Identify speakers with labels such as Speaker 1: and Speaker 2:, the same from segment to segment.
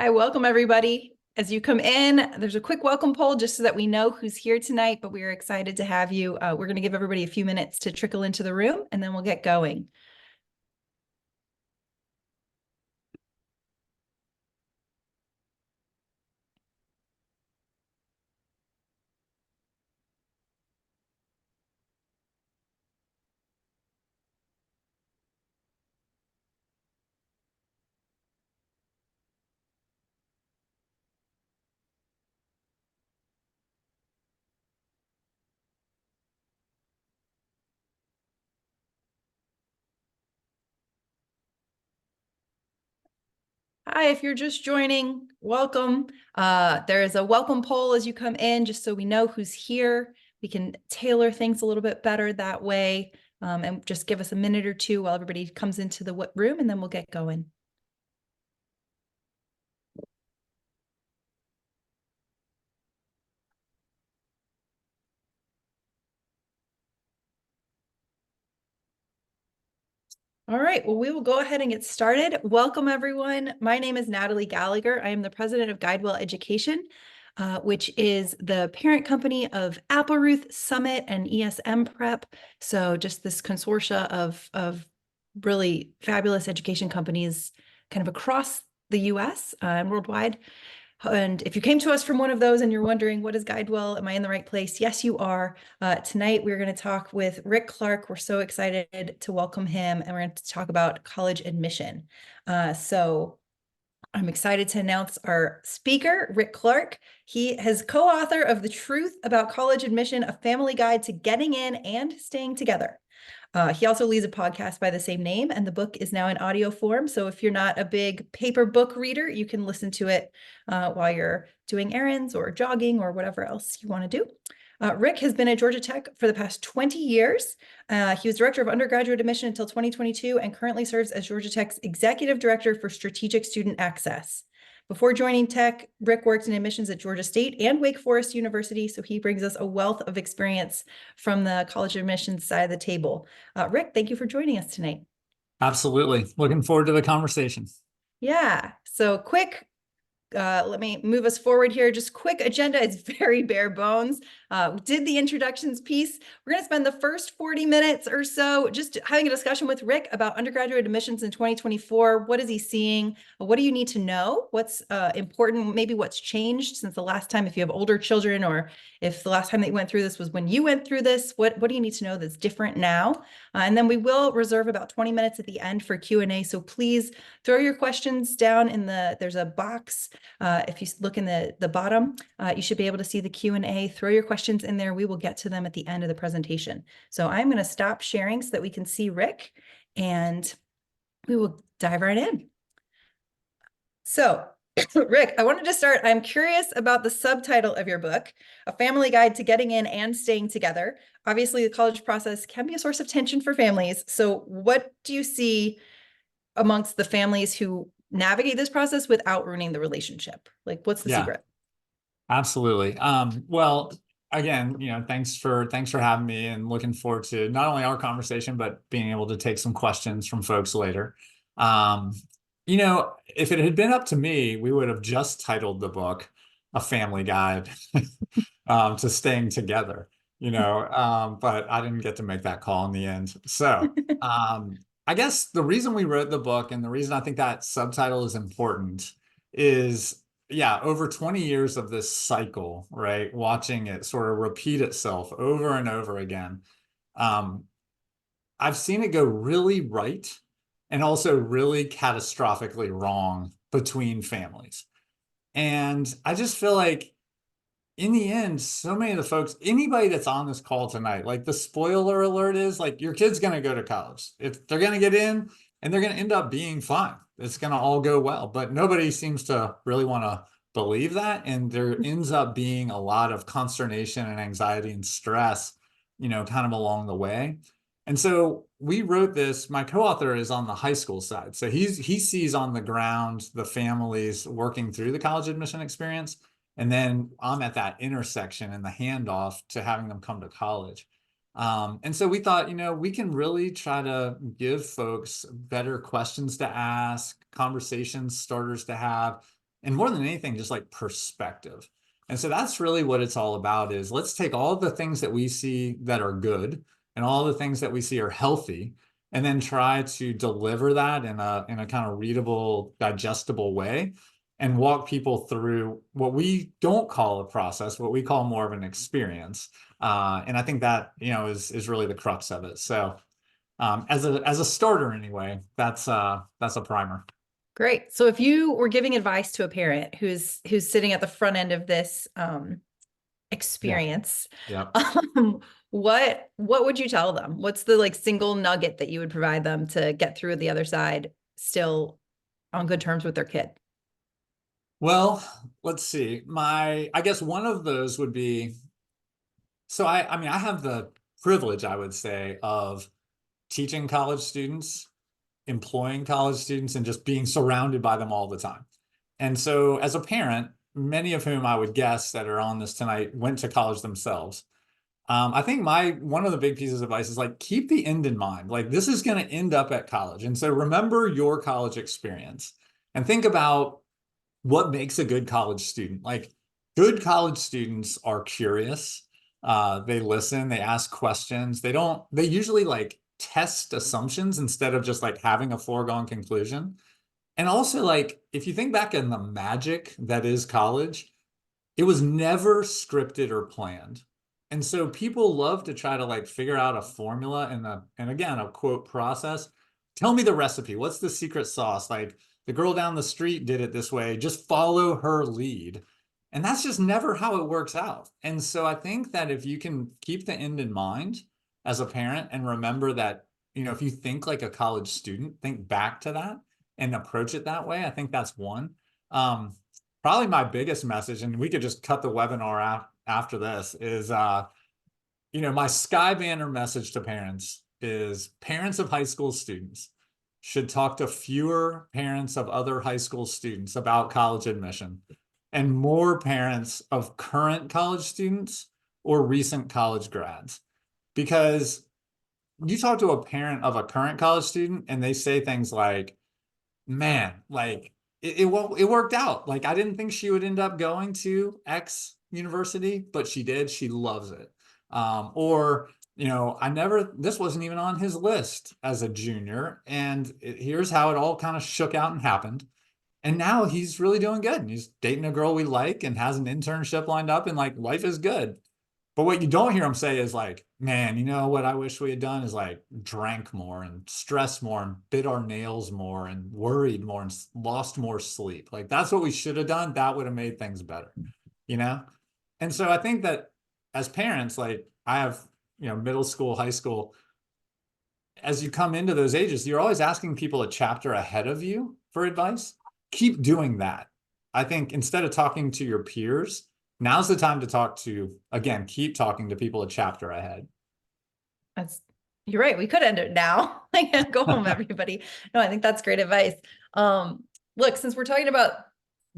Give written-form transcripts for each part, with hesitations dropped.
Speaker 1: Hi, welcome everybody. As you come in, there's a quick welcome poll just so that we know who's here tonight, but we are excited to have you. We're going to give everybody a few minutes to trickle into the room and then we'll get going. Hi, if you're just joining, welcome. There is a welcome poll as you come in, just so we know who's here. We can tailor things a little bit better that way. And just give us a minute or two while everybody comes into the room and then we'll get going. All right, well, we will go ahead and get started. Welcome, everyone. My name is Natalie Gallagher. I am the president of GuideWell Education, which is the parent company of Appleruth, Summit, and ESM Prep. So just this consortia of really fabulous education companies kind of across the US and worldwide. And if you came to us from one of those and you're wondering, what is GuideWell? Am I in the right place? Yes, you are. Tonight, we're going to talk with Rick Clark. We're so excited to welcome him, and we're going to talk about college admission. So I'm excited to announce our speaker, Rick Clark. He is co-author of The Truth About College Admission, a family guide to getting in and staying together. He also leads a podcast by the same name, and the book is now in audio form. So if you're not a big paper book reader, you can listen to it while you're doing errands or jogging or whatever else you want to do. Rick has been at Georgia Tech for the past 20 years. He was director of undergraduate admission until 2022 and currently serves as Georgia Tech's executive director for strategic student access. Before joining Tech, Rick worked in admissions at Georgia State and Wake Forest University, so he brings us a wealth of experience from the college admissions side of the table. Rick, thank you for joining us tonight.
Speaker 2: Absolutely. Looking forward to the conversation.
Speaker 1: Yeah, so quick, let me move us forward here. Just quick agenda. It's very bare bones. We did the introductions piece. We're going to spend the first 40 minutes or so just having a discussion with Rick about undergraduate admissions in 2024. What is he seeing? What do you need to know? What's important? Maybe what's changed since the last time, if you have older children, or if the last time that you went through this was when you went through this, what do you need to know that's different now? And then we will reserve about 20 minutes at the end for Q&A. So please throw your questions down in there's a box. If you look in the bottom, you should be able to see the Q&A. Throw your questions in there. We will get to them at the end of the presentation. So I'm going to stop sharing so that we can see Rick, and we will dive right in. So Rick, I wanted to start. I'm curious about the subtitle of your book, A Family Guide to Getting In and Staying Together. Obviously, the college process can be a source of tension for families. So what do you see amongst the families who navigate this process without ruining the relationship? Like, what's the secret?
Speaker 2: Absolutely. Well, again, thanks for having me, and looking forward to not only our conversation, but being able to take some questions from folks later. If it had been up to me, we would have just titled the book A Family Guide to Staying Together, but I didn't get to make that call in the end. So I guess the reason we wrote the book, and the reason I think that subtitle is important, is over 20 years of this cycle, right? Watching it sort of repeat itself over and over again. I've seen it go really right and also really catastrophically wrong between families. And I just feel like in the end, so many of the folks, anybody that's on this call tonight, like, the spoiler alert is, like, your kid's going to go to college. If they're going to get in, and they're going to end up being fine. It's going to all go well. But nobody seems to really want to believe that. And there ends up being a lot of consternation and anxiety and stress, kind of along the way. And so we wrote this. My co-author is on the high school side. So he sees on the ground the families working through the college admission experience. And then I'm at that intersection and the handoff to having them come to college. And so we thought, we can really try to give folks better questions to ask, conversation starters to have, and more than anything, just like perspective. And so that's really what it's all about is let's take all the things that we see that are good and all the things that we see are healthy, and then try to deliver that in a kind of readable, digestible way and walk people through what we don't call a process, what we call more of an experience. And I think that, is really the crux of it. So as a starter anyway, that's a primer.
Speaker 1: Great. So if you were giving advice to a parent who's sitting at the front end of this
Speaker 2: Yeah.
Speaker 1: experience,
Speaker 2: Yeah.
Speaker 1: what would you tell them? What's the like single nugget that you would provide them to get through the other side still on good terms with their kid?
Speaker 2: Well, let's see. I guess one of those would be, so I mean, I have the privilege, I would say, of teaching college students, employing college students, and just being surrounded by them all the time. And so as a parent, many of whom I would guess that are on this tonight went to college themselves. I think one of the big pieces of advice is like keep the end in mind. Like this is going to end up at college. And so remember your college experience and think about what makes a good college student. Like good college students are curious. They listen, they ask questions. They usually like test assumptions instead of just like having a foregone conclusion. And also like, if you think back in the magic that is college, it was never scripted or planned. And so people love to try to like figure out a formula and again, a quote process. Tell me the recipe. What's the secret sauce? Like the girl down the street did it this way. Just follow her lead. And that's just never how it works out. And so I think that if you can keep the end in mind as a parent and remember that, if you think like a college student, think back to that and approach it that way. I think that's one. Probably my biggest message, and we could just cut the webinar after this, is my sky banner message to parents is parents of high school students should talk to fewer parents of other high school students about college admission and more parents of current college students or recent college grads. Because you talk to a parent of a current college student and they say things like, man, like it worked out. Like I didn't think she would end up going to X university, but she did. She loves it. Or this wasn't even on his list as a junior, and here's how it all kind of shook out and happened. And now he's really doing good. And he's dating a girl we like and has an internship lined up, and like life is good. But what you don't hear him say is like, man, what I wish we had done is like drank more and stressed more and bit our nails more and worried more and lost more sleep. Like that's what we should have done. That would have made things better, you know? And so I think that as parents, like I have, middle school, high school, as you come into those ages, you're always asking people a chapter ahead of you for advice. Keep doing that. I think instead of talking to your peers, now's the time to again, keep talking to people a chapter ahead.
Speaker 1: You're right. We could end it now. Like, go home, everybody. No, I think that's great advice. Look, since we're talking about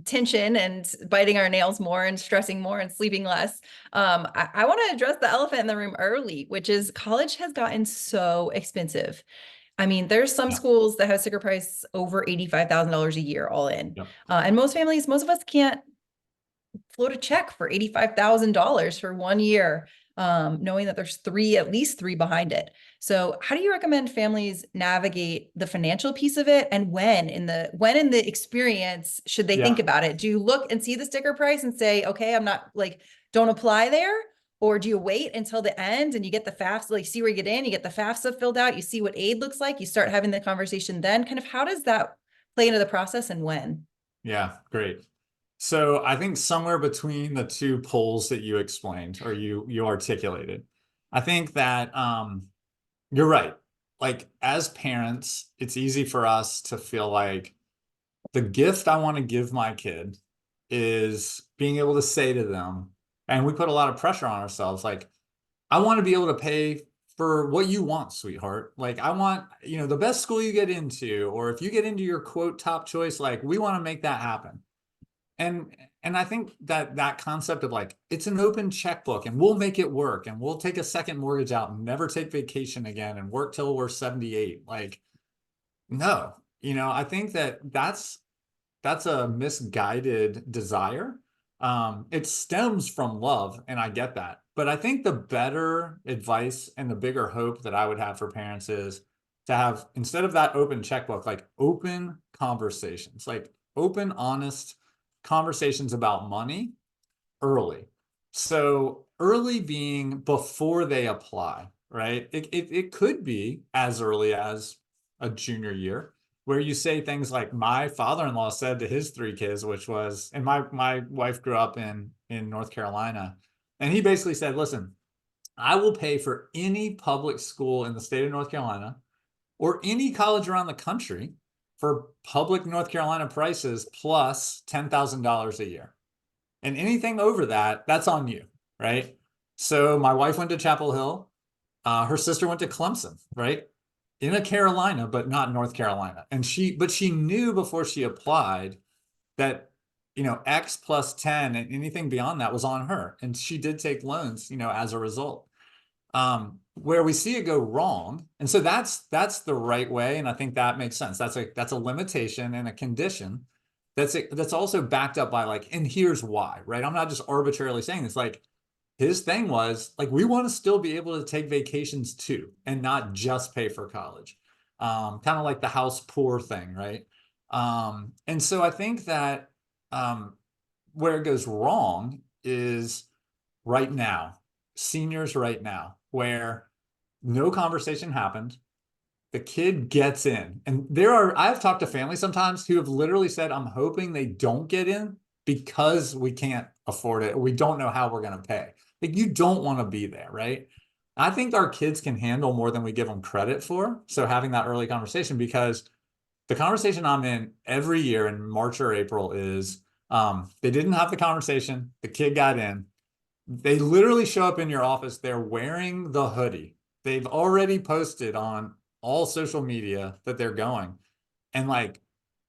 Speaker 1: tension and biting our nails more and stressing more and sleeping less, I want to address the elephant in the room early, which is college has gotten so expensive. I mean, there's some schools that have sticker price over $85,000 a year all in.
Speaker 2: Yep.
Speaker 1: And most of us can't float a check for $85,000 for 1 year, knowing that there's at least three behind it. So how do you recommend families navigate the financial piece of it? And when in the experience should they think about it? Do you look and see the sticker price and say, okay, I'm not like, don't apply there? Or do you wait until the end and you get the FAFSA, like see where you get in, you get the FAFSA filled out, you see what aid looks like, you start having the conversation then? Kind of how does that play into the process and when?
Speaker 2: Yeah, great. So I think somewhere between the two poles that you explained or you articulated, I think that you're right. Like as parents, it's easy for us to feel like the gift I want to give my kid is being able to say to them, and we put a lot of pressure on ourselves, like, I want to be able to pay for what you want, sweetheart. Like I want, the best school you get into, or if you get into your quote top choice, like we want to make that happen. And I think that concept of like, it's an open checkbook and we'll make it work and we'll take a second mortgage out and never take vacation again and work till we're 78. Like, no, I think that's that's a misguided desire. It stems from love, and I get that. But I think the better advice and the bigger hope that I would have for parents is to have, instead of that open checkbook, like open conversations, like open, honest conversations about money early. So early being before they apply, right? It could be as early as a junior year, where you say things like my father-in-law said to his three kids, which was, and my wife grew up in North Carolina, and he basically said, listen, I will pay for any public school in the state of North Carolina or any college around the country for public North Carolina prices plus $10,000 a year. And anything over that, that's on you, right? So my wife went to Chapel Hill. Her sister went to Clemson, right? In a Carolina, but not North Carolina. And she knew before she applied that, X plus 10 and anything beyond that was on her. And she did take loans, as a result. Where we see it go wrong. And so that's the right way. And I think that makes sense. That's a limitation and a condition that's also backed up by like, and here's why, right? I'm not just arbitrarily saying this. Like his thing was like, we want to still be able to take vacations too, and not just pay for college. Kind of like the house poor thing, right? And so I think that where it goes wrong is right now, seniors right now, where no conversation happened. The kid gets in. And I've talked to families sometimes who have literally said, I'm hoping they don't get in because we can't afford it. Or we don't know how we're going to pay. Like you don't want to be there, right? I think our kids can handle more than we give them credit for. So having that early conversation, because the conversation I'm in every year in March or April is they didn't have the conversation. The kid got in. They literally show up in your office. They're wearing the hoodie. They've already posted on all social media that they're going. And like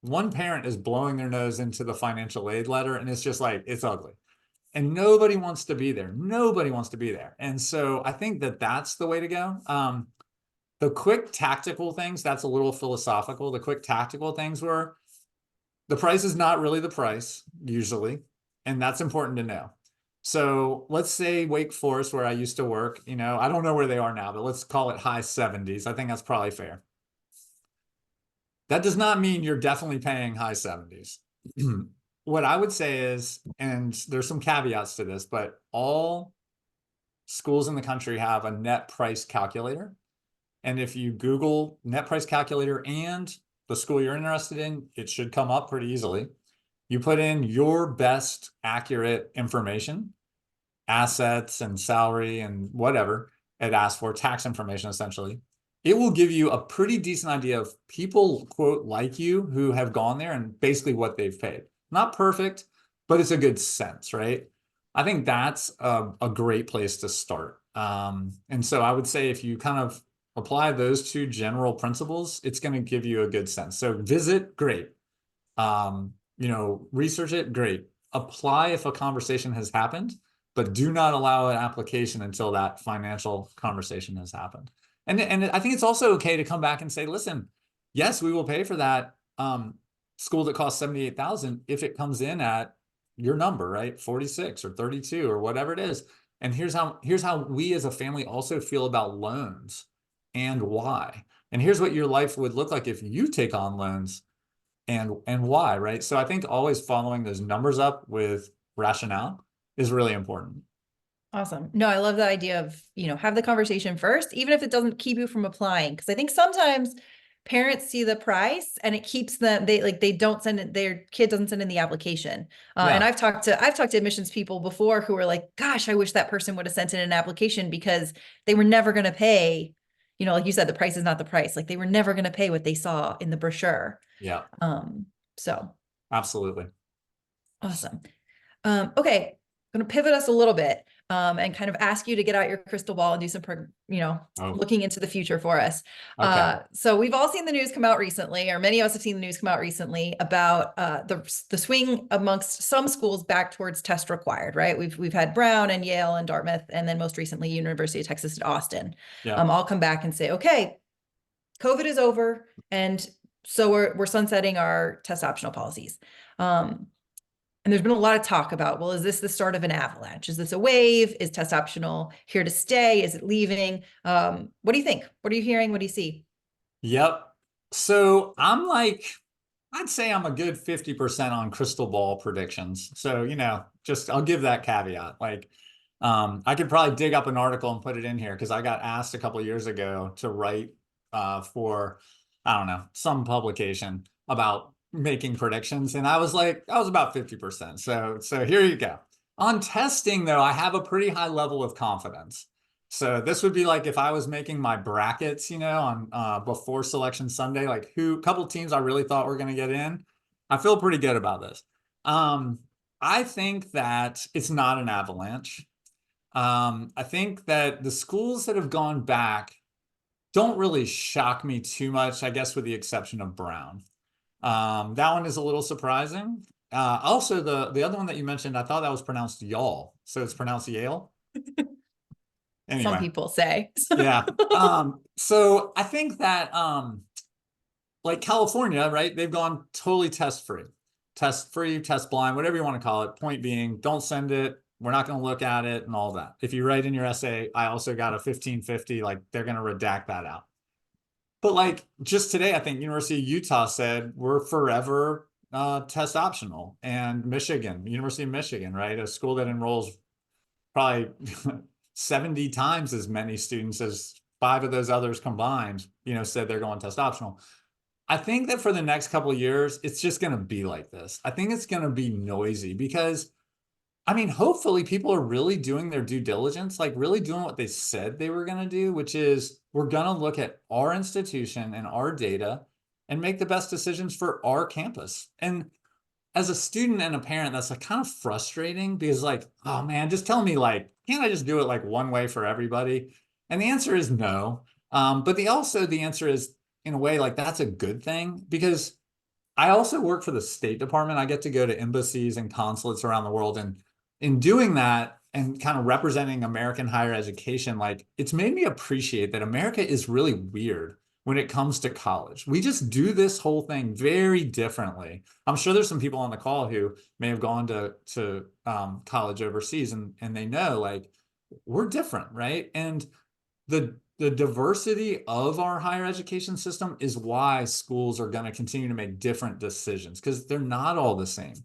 Speaker 2: one parent is blowing their nose into the financial aid letter, and it's just like, it's ugly. And nobody wants to be there. Nobody wants to be there. And so I think that that's the way to go. The quick tactical things, that's a little philosophical. The quick tactical things were the price is not really the price usually. And that's important to know. So let's say Wake Forest, where I used to work, I don't know where they are now, but let's call it high 70s. I think that's probably fair. That does not mean you're definitely paying high 70s. What I would say is, and there's some caveats to this, but all schools in the country have a net price calculator. And if you Google net price calculator and the school you're interested in, it should come up pretty easily. You put in your best accurate information, assets and salary and whatever it asks for, tax information essentially. It will give you a pretty decent idea of people, quote, like you who have gone there and basically what they've paid. Not perfect, but it's a good sense, right? I think that's a great place to start. And so I would say if you kind of apply those two general principles, it's going to give you a good sense. So visit, great. Research it, great. Apply if a conversation has happened, but do not allow an application until that financial conversation has happened. And I think it's also okay to come back and say, listen, yes, we will pay for that school that costs $78,000 if it comes in at your number, right? 46 or 32 or whatever it is. And here's how we as a family also feel about loans and why. And here's what your life would look like if you take on loans and why, right? So I think always following those numbers up with rationale is really important.
Speaker 1: Awesome. No, I love the idea of, have the conversation first, even if it doesn't keep you from applying. Because I think sometimes parents see the price and it keeps them, they don't send it, their kid doesn't send in the application. And
Speaker 2: Yeah.
Speaker 1: I've talked to admissions people before who were like, gosh, I wish that person would have sent in an application because they were never going to pay, like you said, the price is not the price. Like they were never going to pay what they saw in the brochure.
Speaker 2: Yeah.
Speaker 1: So
Speaker 2: Absolutely.
Speaker 1: awesome. Okay. I'm going to pivot us a little bit and kind of ask you to get out your crystal ball and do some, looking into the future for us.
Speaker 2: Okay.
Speaker 1: So we've all seen the news come out recently, or many of us have seen the news come out recently about the swing amongst some schools back towards test required, right? We've had Brown and Yale and Dartmouth, and then most recently University of Texas at Austin,
Speaker 2: Yeah.
Speaker 1: all come back and say, okay, COVID is over and so we're sunsetting our test optional policies. And there's been a lot of talk about, well, is this the start of an avalanche? Is this a wave? Is test optional here to stay? Is it leaving? What do you think? What are you hearing? What do you see?
Speaker 2: Yep. So I'm like, I'd say I'm a good 50% on crystal ball predictions. So, just I'll give that caveat. Like, I could probably dig up an article and put it in here because I got asked a couple of years ago to write for, I don't know, some publication about making predictions. And I was like, I was about 50%. So here you go. On testing, though, I have a pretty high level of confidence. So this would be like if I was making my brackets, on before selection Sunday, like couple teams I really thought were going to get in. I feel pretty good about this. I think that it's not an avalanche. I think that the schools that have gone back don't really shock me too much, I guess, with the exception of Brown. That one is a little surprising. Also, the other one that you mentioned, I thought that was pronounced y'all. So it's pronounced Yale.
Speaker 1: Some
Speaker 2: Anyway.
Speaker 1: people say.
Speaker 2: Yeah. So I think that like California, right? They've gone totally test free, test blind, whatever you want to call it. Point being, don't send it. We're not going to look at it and all that. If you write in your essay, I also got a 1550, like they're going to redact that out. But like just today, I think University of Utah said we're forever test optional. And University of Michigan, right? A school that enrolls probably 70 times as many students as 5 of those others combined, said they're going test optional. I think that for the next couple of years, it's just going to be like this. I think it's going to be noisy because, hopefully people are really doing their due diligence, like really doing what they said they were going to do, which is we're going to look at our institution and our data and make the best decisions for our campus. And as a student and a parent, that's like kind of frustrating because like, oh man, just tell me like, can't I just do it like one way for everybody? And the answer is no. But the answer is in a way like that's a good thing because I also work for the State Department. I get to go to embassies and consulates around the world. And in doing that and kind of representing American higher education, like it's made me appreciate that America is really weird when it comes to college. We just do this whole thing very differently. I'm sure there's some people on the call who may have gone to college overseas and they know like we're different, right? And the diversity of our higher education system is why schools are going to continue to make different decisions because they're not all the same.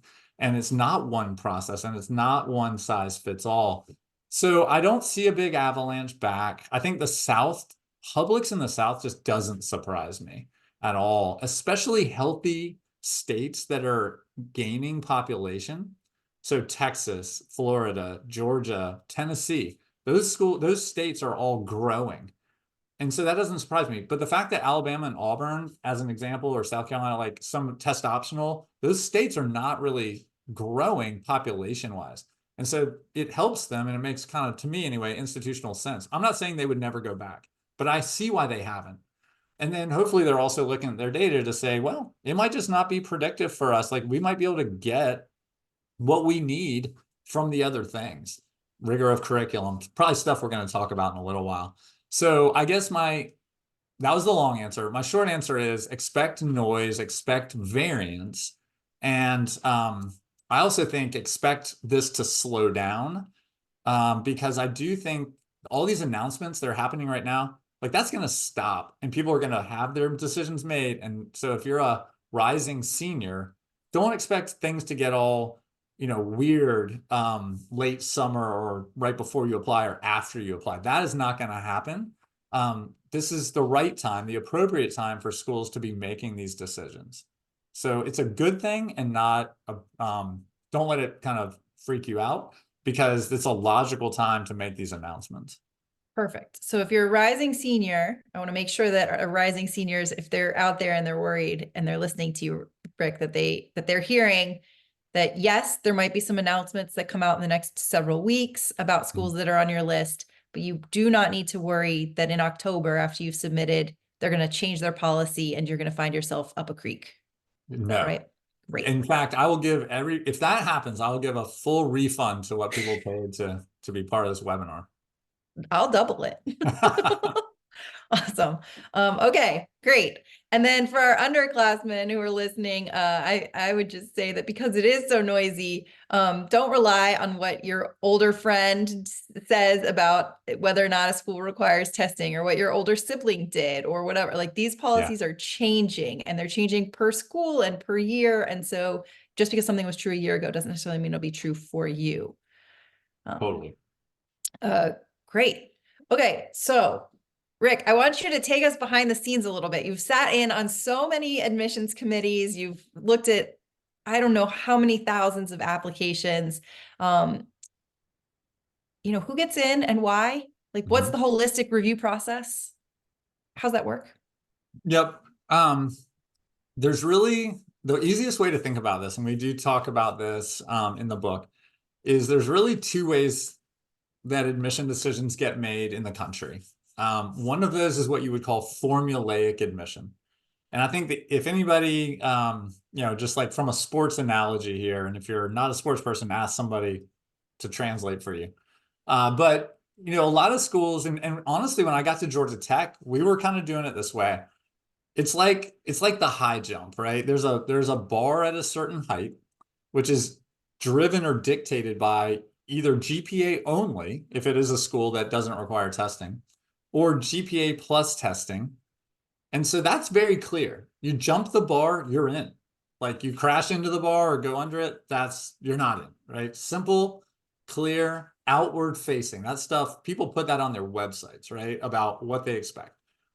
Speaker 2: And it's not one process and it's not one size fits all. So I don't see a big avalanche back. I think the South, Publix in the South just doesn't surprise me at all, especially healthy states that are gaining population. So Texas, Florida, Georgia, Tennessee, those states are all growing. And so that doesn't surprise me. But the fact that Alabama and Auburn, as an example, or South Carolina, like some test optional, those states are not really growing population wise. And so it helps them and it makes kind of, to me anyway, institutional sense. I'm not saying they would never go back, but I see why they haven't. And then hopefully they're also looking at their data to say, well, it might just not be predictive for us. Like we might be able to get what we need from the other things. Rigor of curriculum, probably stuff we're going to talk about in a little while. So I guess that was the long answer. My short answer is expect noise, expect variance. And I also think expect this to slow down because I do think all these announcements that are happening right now, like that's going to stop and people are going to have their decisions made. And so if you're a rising senior, don't expect things to get all weird late summer or right before you apply or after you apply. That is not going to happen. This is the right time, the appropriate time for schools to be making these decisions. So it's a good thing and not don't let it kind of freak you out because it's a logical time to make these announcements.
Speaker 1: Perfect. So if you're a rising senior, I want to make sure that our rising seniors, if they're out there and they're worried and they're listening to you, Rick, that they're hearing that yes, there might be some announcements that come out in the next several weeks about schools that are on your list, but you do not need to worry that in October, after you've submitted, they're going to change their policy and you're going to find yourself up a creek. Is that right? Great.
Speaker 2: In fact, I will give if that happens, I will give a full refund to what people paid to be part of this webinar.
Speaker 1: I'll double it. Awesome. Okay, great. And then for our underclassmen who are listening, I would just say that because it is so noisy, don't rely on what your older friend says about whether or not a school requires testing or what your older sibling did or whatever. Like these
Speaker 2: Yeah,
Speaker 1: policies are changing and they're changing per school and per year. And so just because something was true a year ago doesn't necessarily mean it'll be true for you. Um,
Speaker 2: totally.
Speaker 1: uh, Great. Okay, so Rick, I want you to take us behind the scenes a little bit. You've sat in on so many admissions committees. You've looked at, I don't know how many thousands of applications. Um, who gets in and why? Like, what's
Speaker 2: Mhm.
Speaker 1: the holistic review process? How's that work?
Speaker 2: Yep. There's really the easiest way to think about this, and we do talk about this in the book, is there's really two ways that admission decisions get made in the country. One of those is what you would call formulaic admission. And I think that if anybody, just like from a sports analogy here, and if you're not a sports person, ask somebody to translate for you. But a lot of schools, and honestly, when I got to Georgia Tech, we were kind of doing it this way. It's like the high jump, right? There's a bar at a certain height, which is driven or dictated by either GPA only, if it is a school that doesn't require testing, or GPA plus testing. And so that's very clear. You jump the bar, you're in. Like you crash into the bar or go under it, you're not in, right? Simple, clear, outward facing. That stuff, people put that on their websites, right? About what they expect.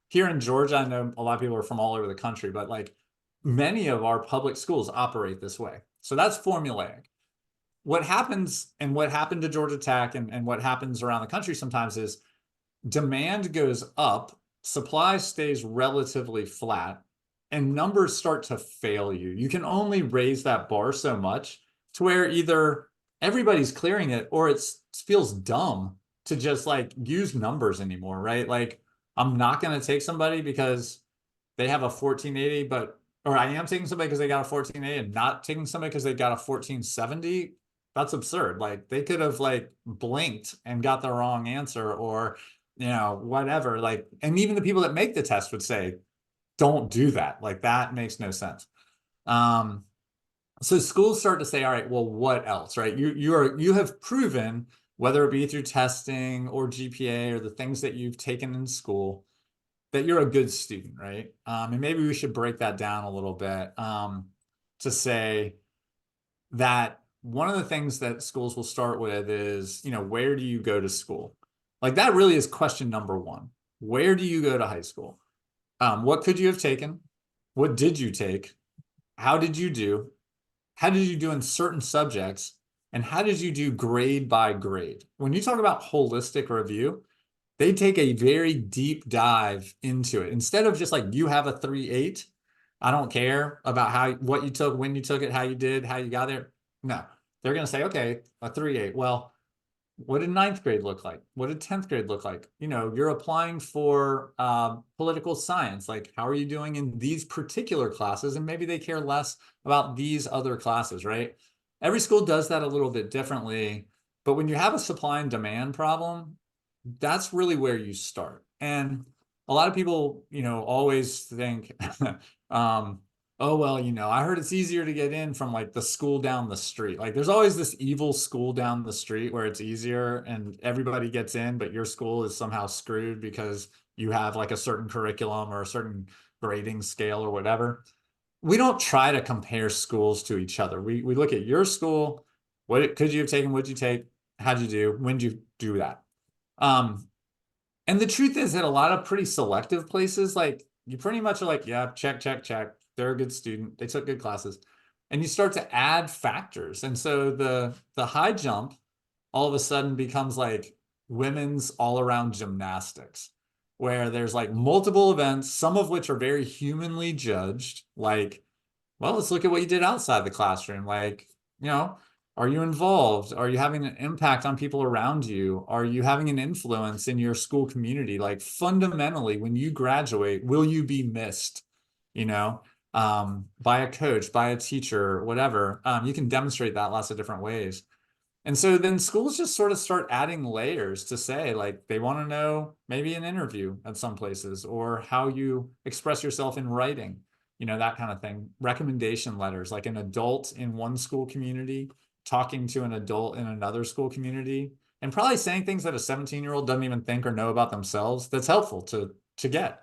Speaker 2: Here in Georgia, I know a lot of people are from all over the country, but like many of our public schools operate this way. So that's formulaic. What happens and what happened to Georgia Tech and what happens around the country sometimes is demand goes up, supply stays relatively flat, and numbers start to fail you. You can only raise that bar so much to where either everybody's clearing it or it feels dumb to just like use numbers anymore, right? Like I'm not going to take somebody because they have a 1480, or I am taking somebody because they got a 1480 and not taking somebody because they got a 1470. That's absurd. Like they could have like blinked and got the wrong answer or whatever. Like, and even the people that make the test would say, don't do that. Like that makes no sense. Um, so schools start to say, all right, well, what else, right? You have proven, whether it be through testing or GPA or the things that you've taken in school, that you're a good student, right? And maybe we should break that down a little bit to say that one of the things that schools will start with is, where do you go to school? Like that really is question number one. Where do you go to high school? What could you have taken? What did you take? How did you do? How did you do in certain subjects? And how did you do grade by grade? When you talk about holistic review, they take a very deep dive into it. Instead of just like you have a 3.8, I don't care about what you took, when you took it, how you did, how you got there. No, they're going to say, okay, a 3.8. Well, what did ninth grade look like? What did 10th grade look like? You're applying for political science. Like, how are you doing in these particular classes? And maybe they care less about these other classes, right? Every school does that a little bit differently. But when you have a supply and demand problem, that's really where you start. And a lot of people, always think, um, oh, well, I heard it's easier to get in from like the school down the street. Like there's always this evil school down the street where it's easier and everybody gets in, but your school is somehow screwed because you have like a certain curriculum or a certain grading scale or whatever. We don't try to compare schools to each other. We look at your school, could you have taken, what'd you take, how'd you do, when did you do that? Um, and the truth is that a lot of pretty selective places, like you pretty much are like, yeah, check, check, check. They're a good student. They took good classes. And you start to add factors. And so the high jump all of a sudden becomes like women's all around gymnastics, where there's like multiple events, some of which are very humanly judged, like well, let's look at what you did outside the classroom. Like, are you involved? Are you having an impact on people around you? Are you having an influence in your school community? Like, fundamentally, when you graduate, will you be missed, by a coach, by a teacher, whatever? You can demonstrate that lots of different ways. And so then schools just sort of start adding layers to say, like, they want to know maybe an interview at some places or how you express yourself in writing, that kind of thing. Recommendation letters, like an adult in one school community talking to an adult in another school community and probably saying things that a 17-year-old doesn't even think or know about themselves. That's helpful to get.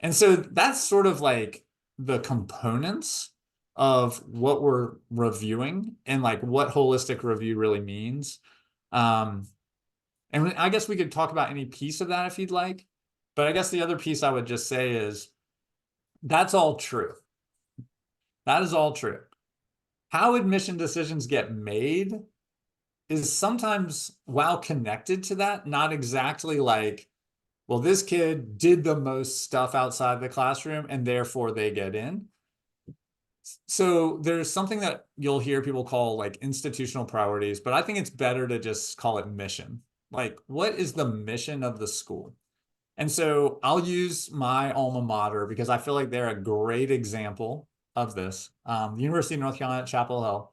Speaker 2: And so that's sort of like the components of what we're reviewing and like what holistic review really means. Um, and I guess we could talk about any piece of that if you'd like. But I guess the other piece I would just say is that's all true. That is all true. How admission decisions get made is sometimes, while connected to that, not exactly like, well, this kid did the most stuff outside the classroom and therefore they get in. So there's something that you'll hear people call like institutional priorities, but I think it's better to just call it mission. Like, what is the mission of the school? And so I'll use my alma mater because I feel like they're a great example of this. The University of North Carolina at Chapel Hill.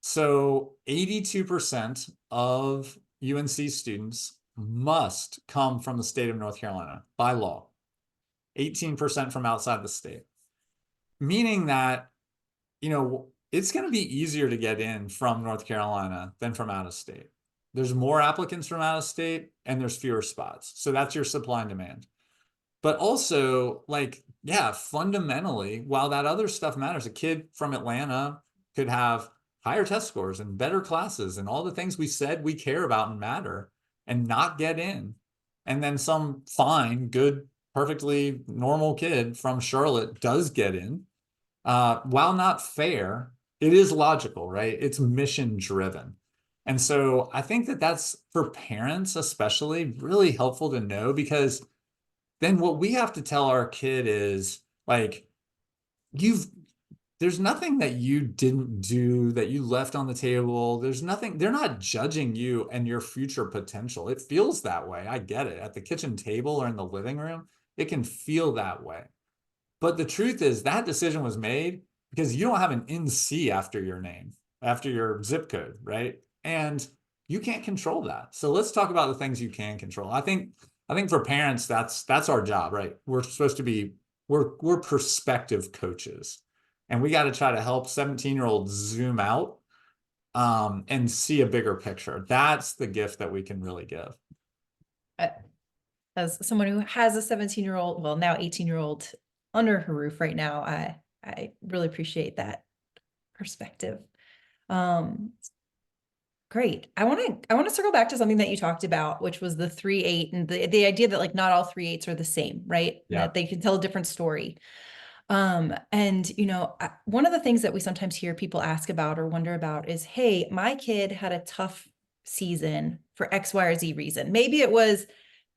Speaker 2: So 82% of UNC students must come from the state of North Carolina by law, 18% from outside the state, meaning that, it's going to be easier to get in from North Carolina than from out of state. There's more applicants from out of state and there's fewer spots. So that's your supply and demand. But also, like, yeah, fundamentally, while that other stuff matters, a kid from Atlanta could have higher test scores and better classes and all the things we said we care about and matter and not get in. And then some fine, good, perfectly normal kid from Charlotte does get in. While not fair, it is logical, right? It's mission driven. And so I think that that's for parents, especially, really helpful to know because then what we have to tell our kid is like, there's nothing that you didn't do that you left on the table. There's nothing, they're not judging you and your future potential. It feels that way. I get it. At the kitchen table or in the living room, it can feel that way. But the truth is that decision was made because you don't have an NC after your name, after your zip code, right? And you can't control that. So let's talk about the things you can control. I think for parents, that's our job, right? We're supposed to be, we're perspective coaches. And we got to try to help 17-year-olds zoom out and see a bigger picture. That's the gift that we can really give.
Speaker 1: As someone who has a 17-year-old, well, now 18-year-old under her roof right now, I really appreciate that perspective. Great. I want to circle back to something that you talked about, which was the 3-8 and the idea that like not all 3-8s are the same, right?
Speaker 2: Yeah.
Speaker 1: That they can tell a different story. And one of the things that we sometimes hear people ask about or wonder about is, hey, my kid had a tough season for X, Y, or Z reason. Maybe it was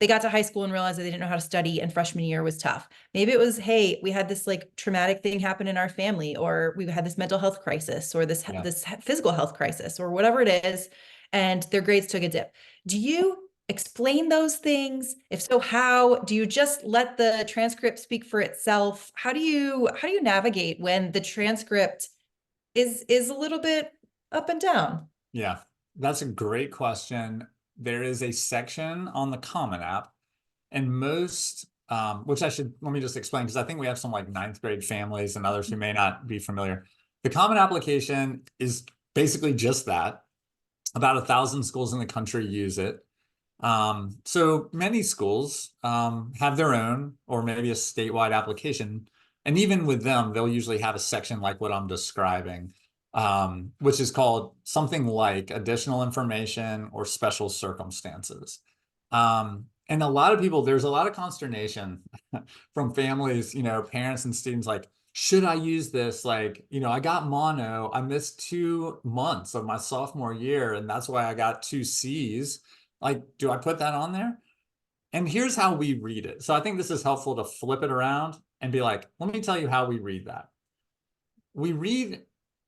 Speaker 1: they got to high school and realized that they didn't know how to study and freshman year was tough. Maybe it was, hey, we had this like traumatic thing happen in our family, or we had this mental health crisis, or this physical health crisis, or whatever it is, and their grades took a dip. Do you explain those things? If so, how? Do you just let the transcript speak for itself? How do you navigate when the transcript is a little bit up and down?
Speaker 2: Yeah, that's a great question. There is a section on the Common App, and most, which let me just explain because I think we have some like ninth grade families and others who may not be familiar. The Common Application is basically just that. About 1,000 schools in the country use it. So many schools have their own or maybe a statewide application. And even with them, they'll usually have a section like what I'm describing, which is called something like additional information or special circumstances. And a lot of people, there's a lot of consternation from families, parents and students like, should I use this? Like, I got mono, I missed 2 months of my sophomore year, and that's why I got 2 C's. Like, do I put that on there? And here's how we read it. So I think this is helpful to flip it around and be like, let me tell you how we read that. We read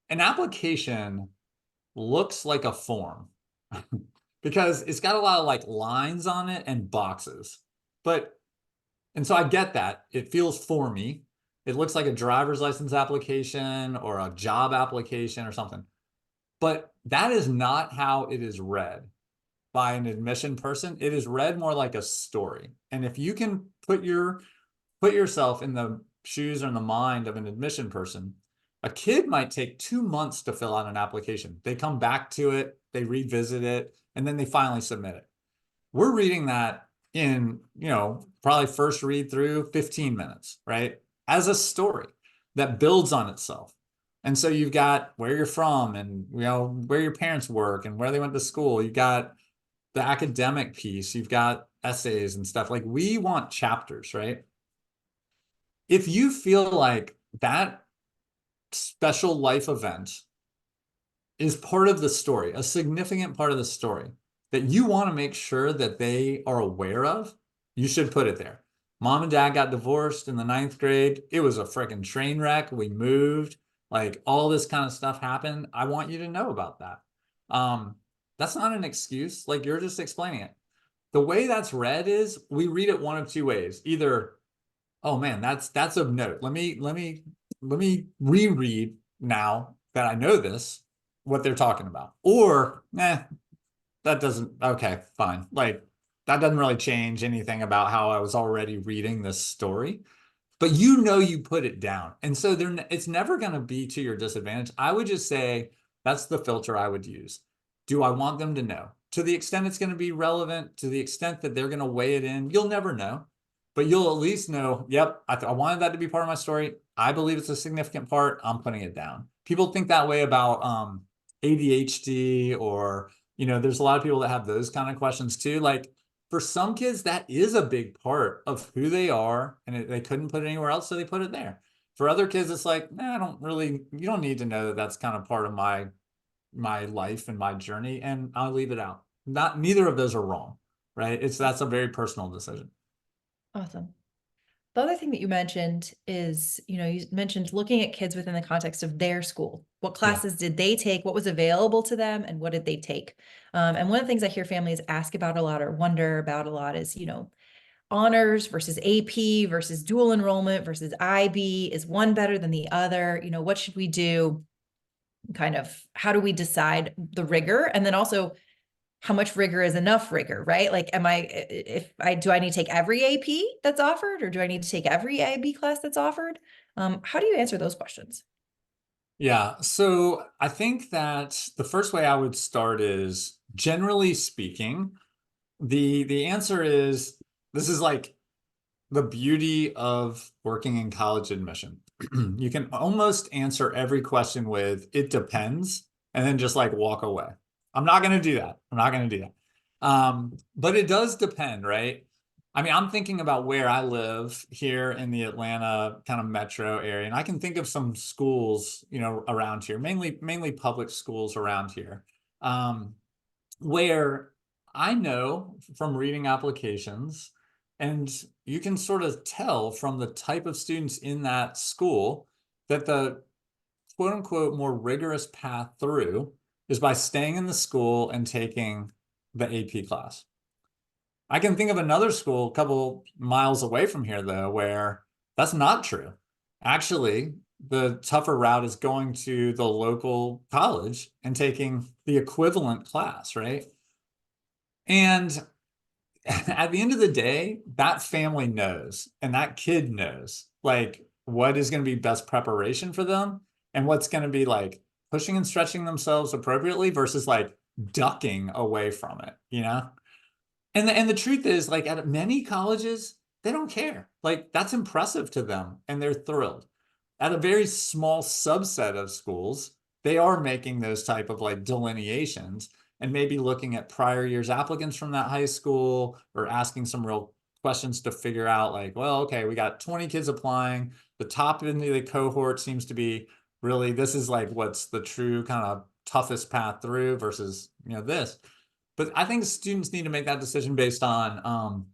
Speaker 2: an application looks like a form because it's got a lot of like lines on it and boxes. And so I get that. It feels formy. It looks like a driver's license application or a job application or something. But that is not how it is read by an admission person. It is read more like a story. And if you can put yourself in the shoes or in the mind of an admission person, a kid might take 2 months to fill out an application. They come back to it, they revisit it, and then they finally submit it. We're reading that in, probably first read through 15 minutes, right? As a story that builds on itself. And so you've got where you're from and, where your parents work and where they went to school. You've got the academic piece, you've got essays and stuff. Like, we want chapters, right? If you feel like that special life event is part of the story, a significant part of the story that you want to make sure that they are aware of, you should put it there. Mom and dad got divorced in the 9th grade. It was a freaking train wreck. We moved, like all this kind of stuff happened. I want you to know about that. That's not an excuse. Like, you're just explaining it. The way that's read is we read it one of two ways. Either, oh man, that's of note. Let me reread now that I know this, what they're talking about. Or, that doesn't, okay, fine. Like, that doesn't really change anything about how I was already reading this story. But you put it down. And so it's never going to be to your disadvantage. I would just say that's the filter I would use. Do I want them to know? To the extent it's going to be relevant, to the extent that they're going to weigh it in, you'll never know. But you'll at least know, yep, I wanted that to be part of my story. I believe it's a significant part. I'm putting it down. People think that way about ADHD, or, there's a lot of people that have those kind of questions too. Like, for some kids, that is a big part of who they are, and they couldn't put it anywhere else, so they put it there. For other kids, it's like, you don't need to know that that's kind of part of my life and my journey, and I'll leave it out. Neither of those are wrong, right? That's a very personal decision.
Speaker 1: Awesome. The other thing that you mentioned is, you mentioned looking at kids within the context of their school. What classes did they take? What was available to them? And what did they take? And one of the things I hear families ask about a lot or wonder about a lot is, honors versus AP versus dual enrollment versus IB. Is one better than the other? What should we do? Kind of, how do we decide the rigor? And then also, how much rigor is enough rigor, right? Like, do I need to take every AP that's offered, or do I need to take every IB class that's offered? How do you answer those questions?
Speaker 2: Yeah, so I think that the first way I would start is, generally speaking, the answer is, this is like the beauty of working in college admission. You can almost answer every question with "it depends," and then just like walk away. I'm not going to do that. I'm not going to do that. But it does depend, right? I mean, I'm thinking about where I live here in the Atlanta kind of metro area, and I can think of some schools, around here, mainly public schools around here, where I know from reading applications, and you can sort of tell from the type of students in that school that the quote unquote more rigorous path through is by staying in the school and taking the AP class. I can think of another school a couple miles away from here, though, where that's not true. Actually, the tougher route is going to the local college and taking the equivalent class, right? And at the end of the day, that family knows, and that kid knows, like, what is going to be best preparation for them, and what's going to be like pushing and stretching themselves appropriately versus like ducking away from it. And the truth is, like, at many colleges, they don't care. Like, that's impressive to them, and they're thrilled. At a very small subset of schools, they are making those type of like delineations, and maybe looking at prior years applicants from that high school, or asking some real questions to figure out, like, well, okay, we got 20 kids applying. The top end of the cohort seems to be really, this is like what's the true kind of toughest path through versus, this. But I think students need to make that decision based on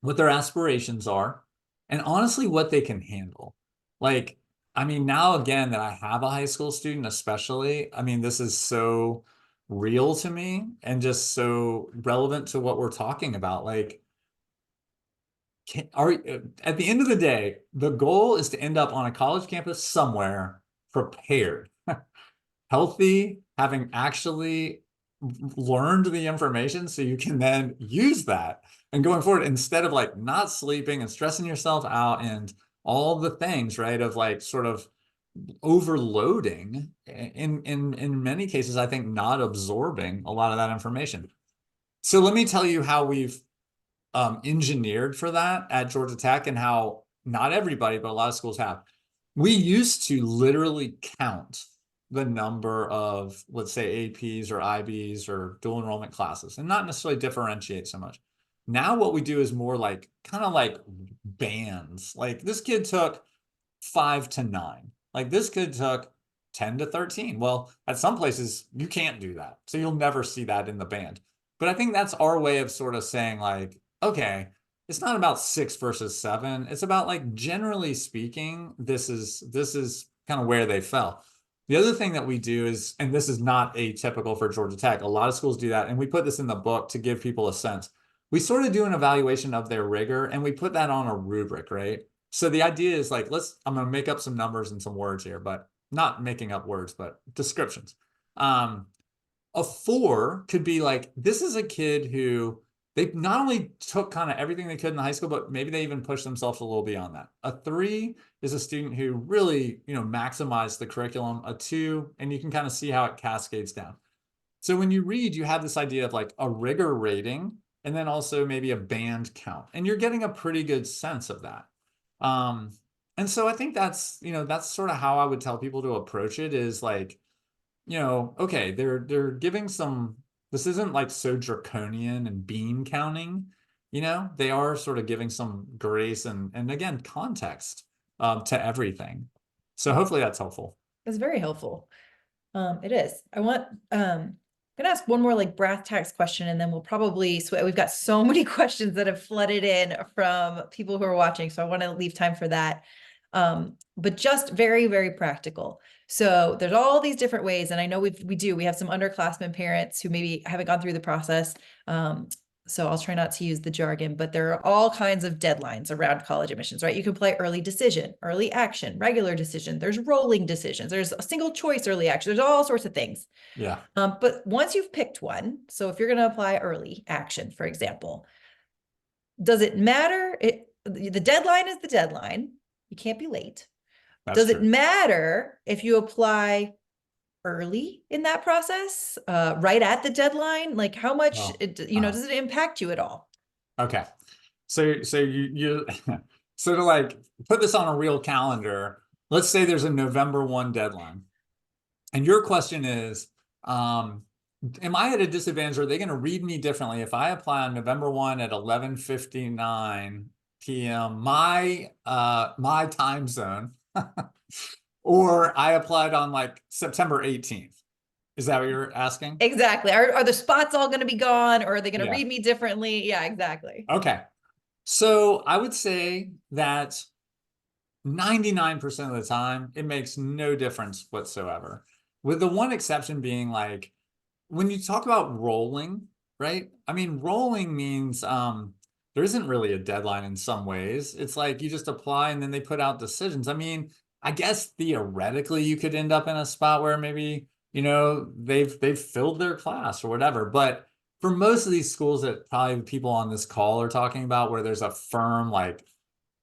Speaker 2: what their aspirations are, and honestly what they can handle. Like, I mean, now again that I have a high school student, especially, I mean, this is so real to me and just so relevant to what we're talking about. Like, at the end of the day, the goal is to end up on a college campus somewhere prepared. healthy, having actually learned the information so you can then use that and going forward instead of like not sleeping and stressing yourself out and all the things, right? Of like sort of overloading in many cases, I think not absorbing a lot of that information. So let me tell you how we've engineered for that at Georgia Tech and how not everybody, but a lot of schools have. We used to literally count the number of, let's say, APs or IBs or dual enrollment classes and not necessarily differentiate so much. Now what we do is more like kind of like bands. Like this kid took 5 to 9. Like this kid took 10 to 13. Well, at some places you can't do that. So you'll never see that in the band. But I think that's our way of sort of saying like, okay, it's not about 6 versus 7. It's about like generally speaking, this is kind of where they fell. The other thing that we do is, and this is not atypical for Georgia Tech, a lot of schools do that, and we put this in the book to give people a sense. We sort of do an evaluation of their rigor and we put that on a rubric, right? So the idea is like, I'm going to make up some numbers and some words here, but not making up words, but descriptions. A 4 could be like, this is a kid who they not only took kind of everything they could in the high school, but maybe they even pushed themselves a little beyond that. A 3 is a student who really, maximized the curriculum. A 2, and you can kind of see how it cascades down. So when you read, you have this idea of like a rigor rating and then also maybe a band count, and you're getting a pretty good sense of that. And so I think that's sort of how I would tell people to approach it is like, okay, they're giving some, this isn't like so draconian and bean counting, they are sort of giving some grace and again, context to everything. So hopefully that's helpful.
Speaker 1: It's very helpful. It is. I'm gonna ask one more like brass tacks question, and then we'll probably we've got so many questions that have flooded in from people who are watching, so I want to leave time for that. But just very, very practical. So there's all these different ways, and I know we have some underclassmen parents who maybe haven't gone through the process. So I'll try not to use the jargon, but there are all kinds of deadlines around college admissions, right? You can play early decision, early action, regular decision. There's rolling decisions. There's a single choice early action. There's all sorts of things.
Speaker 2: Yeah.
Speaker 1: But once you've picked one, so if you're going to apply early action, for example, does it matter? The deadline is the deadline. You can't be late.
Speaker 2: That's
Speaker 1: Does
Speaker 2: true.
Speaker 1: it matter if you apply early in that process, right at the deadline? Like how much, does it impact you at all?
Speaker 2: Okay. So you so to like put this on a real calendar, let's say there's a November 1 deadline. And your question is, am I at a disadvantage? Or are they going to read me differently if I apply on November 1 at 11:59 p.m. my time zone, or I applied on like September 18th? Is that what you're asking?
Speaker 1: Exactly. Are the spots all going to be gone, or are they going to
Speaker 2: Yeah.
Speaker 1: read me differently? Yeah, exactly.
Speaker 2: Okay. So I would say that 99% of the time, it makes no difference whatsoever. With the one exception being like, when you talk about rolling, right? I mean, rolling means there isn't really a deadline in some ways. It's like you just apply and then they put out decisions. I mean, I guess theoretically you could end up in a spot where maybe, they've filled their class or whatever. But for most of these schools that probably people on this call are talking about where there's a firm like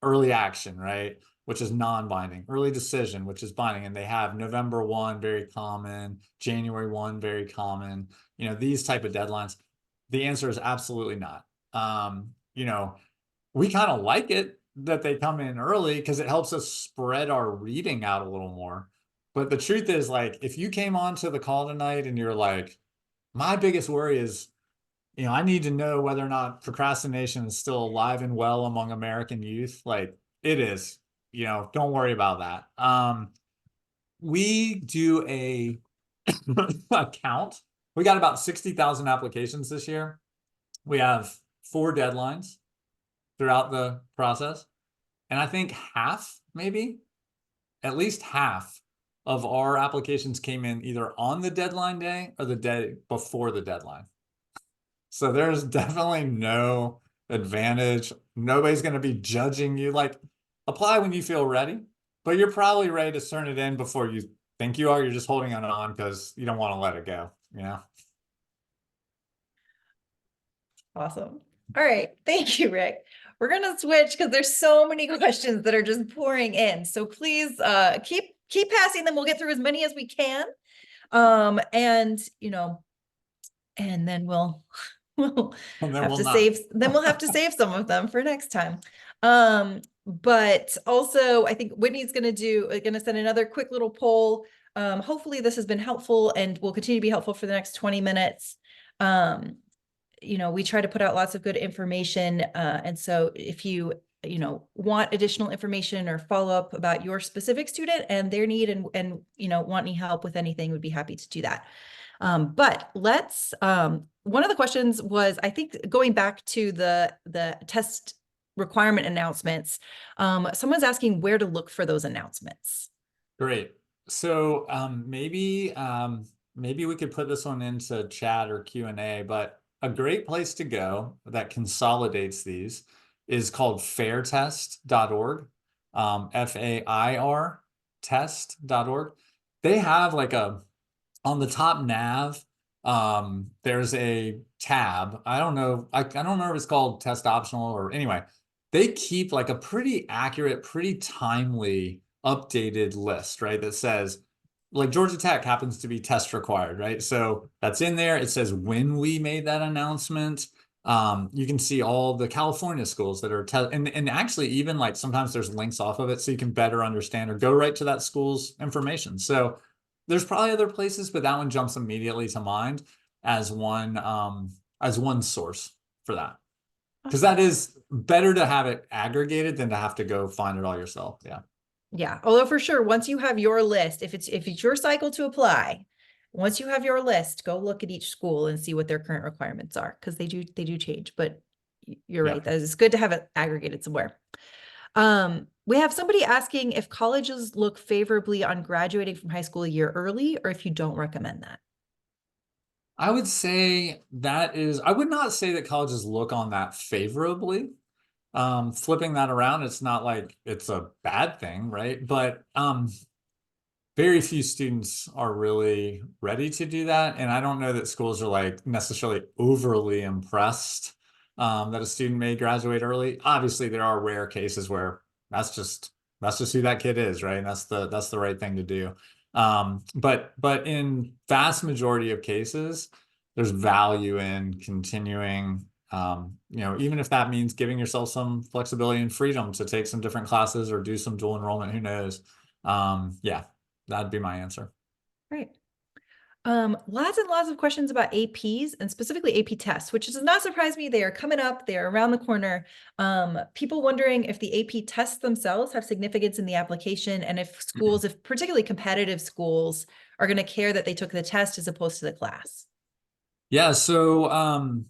Speaker 2: early action, right? Which is non-binding, early decision, which is binding. And they have November 1, very common, January 1, very common, these type of deadlines. The answer is absolutely not. We kind of like it that they come in early because it helps us spread our reading out a little more. But the truth is, like, if you came on to the call tonight and you're like, my biggest worry is, I need to know whether or not procrastination is still alive and well among American youth. Like it is, don't worry about that. We do a count. We got about 60,000 applications this year. We have 4 deadlines throughout the process. And I think half, maybe at least half of our applications came in either on the deadline day or the day before the deadline. So there's definitely no advantage. Nobody's going to be judging you. Like apply when you feel ready, but you're probably ready to turn it in before you think you are. You're just holding it on because you don't want to let it go, you know?
Speaker 1: Awesome. All right. Thank you, Rick. We're going to switch because there's so many questions that are just pouring in. So please keep passing them. We'll get through as many as we can. And and then we'll we'll
Speaker 2: And then
Speaker 1: have
Speaker 2: we'll
Speaker 1: to
Speaker 2: not.
Speaker 1: save some of them for next time. But also I think Whitney's going to send another quick little poll. Hopefully this has been helpful and will continue to be helpful for the next 20 minutes. We try to put out lots of good information. And so if you want additional information or follow up about your specific student and their need and want any help with anything, we'd be happy to do that. But let's, one of the questions was, I think going back to the test requirement announcements, someone's asking where to look for those announcements.
Speaker 2: Great. So maybe we could put this one into chat or Q&A, but a great place to go that consolidates these is called fairtest.org, FAIR test.org. They have like on the top nav, there's a tab. I don't know if it's called test optional or anyway. They keep like a pretty accurate, pretty timely updated list, right? That says like Georgia Tech happens to be test required, right? So that's in there. It says when we made that announcement. You can see all the California schools that are and actually even like sometimes there's links off of it so you can better understand or go right to that school's information. So there's probably other places, but that one jumps immediately to mind as one source for that. Because that is better to have it aggregated than to have to go find it all yourself. Yeah.
Speaker 1: Yeah. Although for sure, once you have your list, if it's your cycle to apply, once you have your list, go look at each school and see what their current requirements are, because they do change. But you're right. That is good to have it aggregated somewhere. We have somebody asking if colleges look favorably on graduating from high school a year early, or if you don't recommend that.
Speaker 2: I would say I would not say that colleges look on that favorably. Flipping that around, it's not like it's a bad thing, right? But very few students are really ready to do that. And I don't know that schools are like necessarily overly impressed that a student may graduate early. Obviously, there are rare cases where that's just who that kid is, right? And that's the right thing to do. But in vast majority of cases, there's value in continuing, even if that means giving yourself some flexibility and freedom to take some different classes or do some dual enrollment, who knows? Yeah, that'd be my answer.
Speaker 1: Right. Lots and lots of questions about APs and specifically AP tests, which does not surprise me. They are coming up, they're around the corner. People wondering if the AP tests themselves have significance in the application and if schools, if particularly competitive schools, are going to care that they took the test as opposed to the class.
Speaker 2: Yeah, so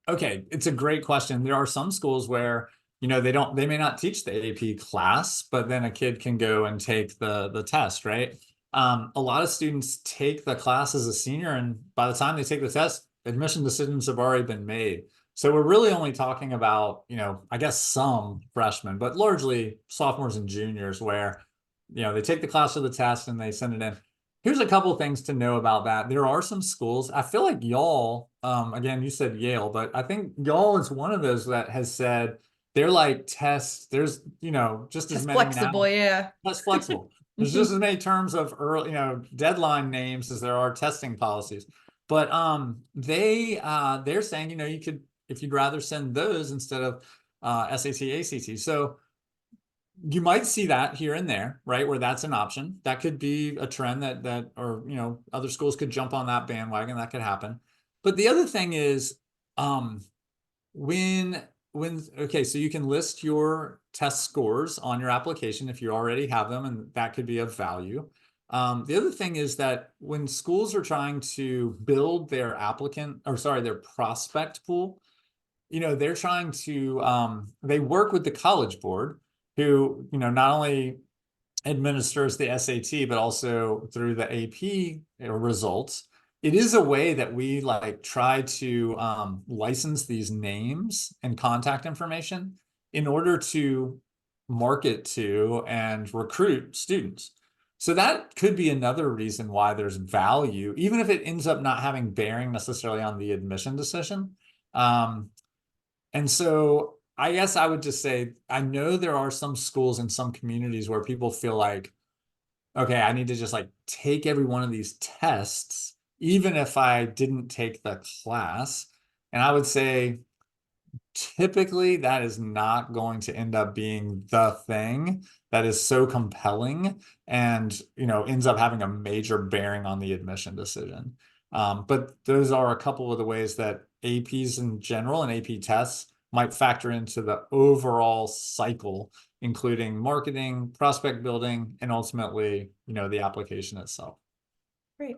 Speaker 2: okay, it's a great question. There are some schools where they may not teach the AP class, but then a kid can go and take the test, right? A lot of students take the class as a senior, and by the time they take the test, admission decisions have already been made. So we're really only talking about, I guess some freshmen, but largely sophomores and juniors where, they take the class or the test and they send it in. Here's a couple of things to know about that. There are some schools, I feel like y'all, again, you said Yale, but I think y'all is one of those that has said they're like tests. There's, just as
Speaker 1: Test
Speaker 2: many
Speaker 1: flexible,
Speaker 2: now.
Speaker 1: yeah.
Speaker 2: Less flexible. There's just as many terms of early, deadline names as there are testing policies. But they're saying, you could, if you'd rather send those instead of SAT, ACT. So you might see that here and there, right? Where that's an option. That could be a trend that or other schools could jump on that bandwagon. That could happen. But the other thing is, when okay, so you can list your test scores on your application if you already have them, and that could be of value. The other thing is that when schools are trying to build their their prospect pool, they're trying to they work with the College Board, who not only administers the SAT but also through the AP results. It is a way that we like try to license these names and contact information in order to market to and recruit students. So that could be another reason why there's value, even if it ends up not having bearing necessarily on the admission decision. And so I guess I would just say, I know there are some schools in some communities where people feel like, okay, I need to just like take every one of these tests, even if I didn't take the class. And I would say, typically that is not going to end up being the thing that is so compelling and ends up having a major bearing on the admission decision. But those are a couple of the ways that APs in general and AP tests might factor into the overall cycle, including marketing, prospect building, and ultimately the application itself.
Speaker 1: Great.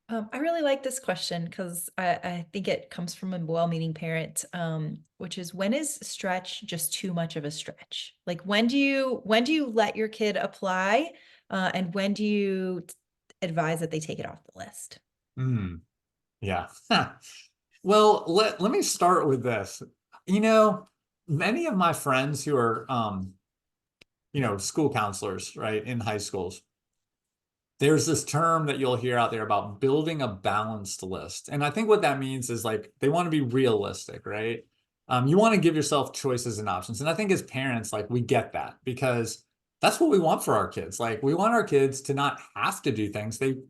Speaker 1: I really like this question because I think it comes from a well-meaning parent, which is, when is stretch just too much of a stretch? Like, when do you let your kid apply, and when do you advise that they take it off the list?
Speaker 2: Yeah. Well, let me start with this. Many of my friends who are school counselors, right, in high schools, there's this term that you'll hear out there about building a balanced list. And I think what that means is like they want to be realistic, right? You want to give yourself choices and options. And I think as parents, like we get that because that's what we want for our kids. Like we want our kids to not have to do things, to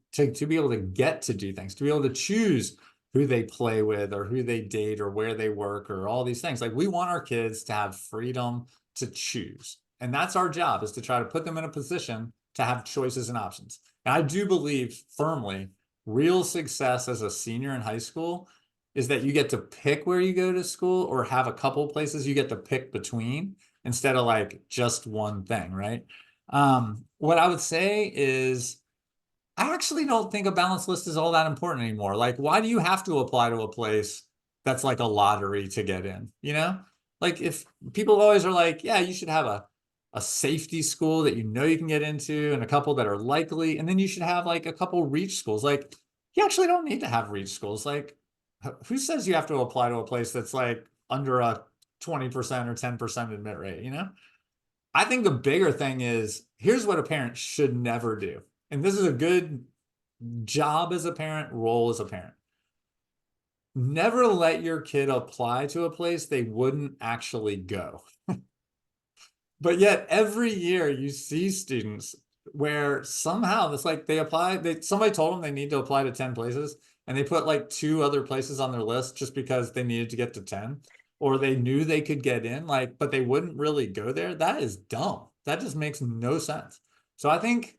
Speaker 2: be able to get to do things, to be able to choose who they play with or who they date or where they work or all these things. Like we want our kids to have freedom to choose. And that's our job, is to try to put them in a position to have choices and options. And I do believe firmly real success as a senior in high school is that you get to pick where you go to school or have a couple places you get to pick between instead of like just one thing, right? What I would say is I actually don't think a balanced list is all that important anymore. Like, why do you have to apply to a place that's like a lottery to get in? Like if people always are like, yeah, you should have a safety school that you can get into and a couple that are likely, and then you should have like a couple reach schools. Like you actually don't need to have reach schools. Like who says you have to apply to a place that's like under a 20% or 10% admit rate, I think the bigger thing is, here's what a parent should never do. And this is a good job as a parent, role as a parent. Never let your kid apply to a place they wouldn't actually go. But yet every year you see students where somehow it's like somebody told them they need to apply to 10 places and they put like 2 other places on their list just because they needed to get to 10, or they knew they could get in, like, but they wouldn't really go there. That is dumb. That just makes no sense. So I think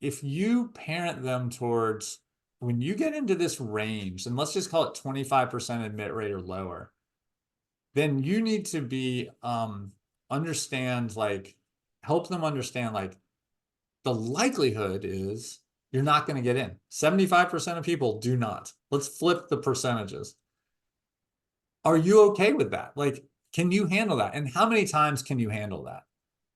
Speaker 2: if you parent them towards, when you get into this range, and let's just call it 25% admit rate or lower, then you need to be understand, like, help them understand, like, the likelihood is you're not going to get in. 75% of people do not. Let's flip the percentages. Are you okay with that? Like, can you handle that? And how many times can you handle that?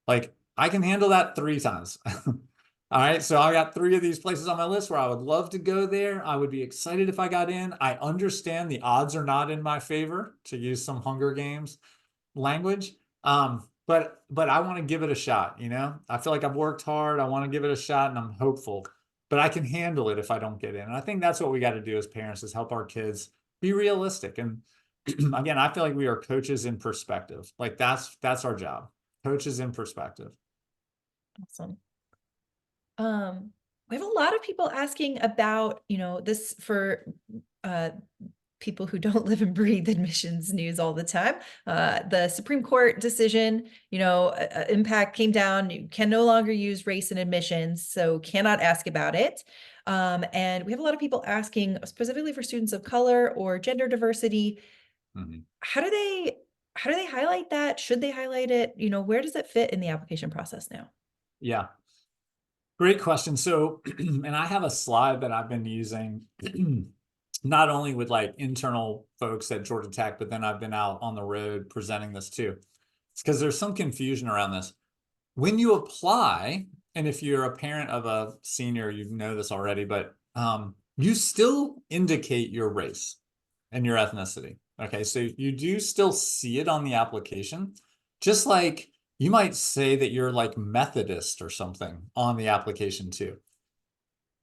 Speaker 2: Like, I can handle that 3 times. All right, so I got 3 of these places on my list where I would love to go there. I would be excited if I got in. I understand the odds are not in my favor, to use some Hunger Games language. But I want to give it a shot, I feel like I've worked hard. I want to give it a shot and I'm hopeful, but I can handle it if I don't get in. And I think that's what we got to do as parents, is help our kids be realistic. And again, I feel like we are coaches in perspective. Like that's our job. Coaches in perspective.
Speaker 1: Awesome. We have a lot of people asking about, this for people who don't live and breathe admissions news all the time. The Supreme Court decision, impact came down. You can no longer use race in admissions, so cannot ask about it. And we have a lot of people asking specifically for students of color or gender diversity.
Speaker 2: Mm-hmm.
Speaker 1: How do they highlight that? Should they highlight it? Where does it fit in the application process now?
Speaker 2: Yeah. Great question. So, and I have a slide that I've been using not only with like internal folks at Georgia Tech, but then I've been out on the road presenting this too. It's because there's some confusion around this. When you apply, and if you're a parent of a senior, you know this already, but you still indicate your race and your ethnicity. Okay, so you do still see it on the application, just like You might say that you're like Methodist or something on the application too.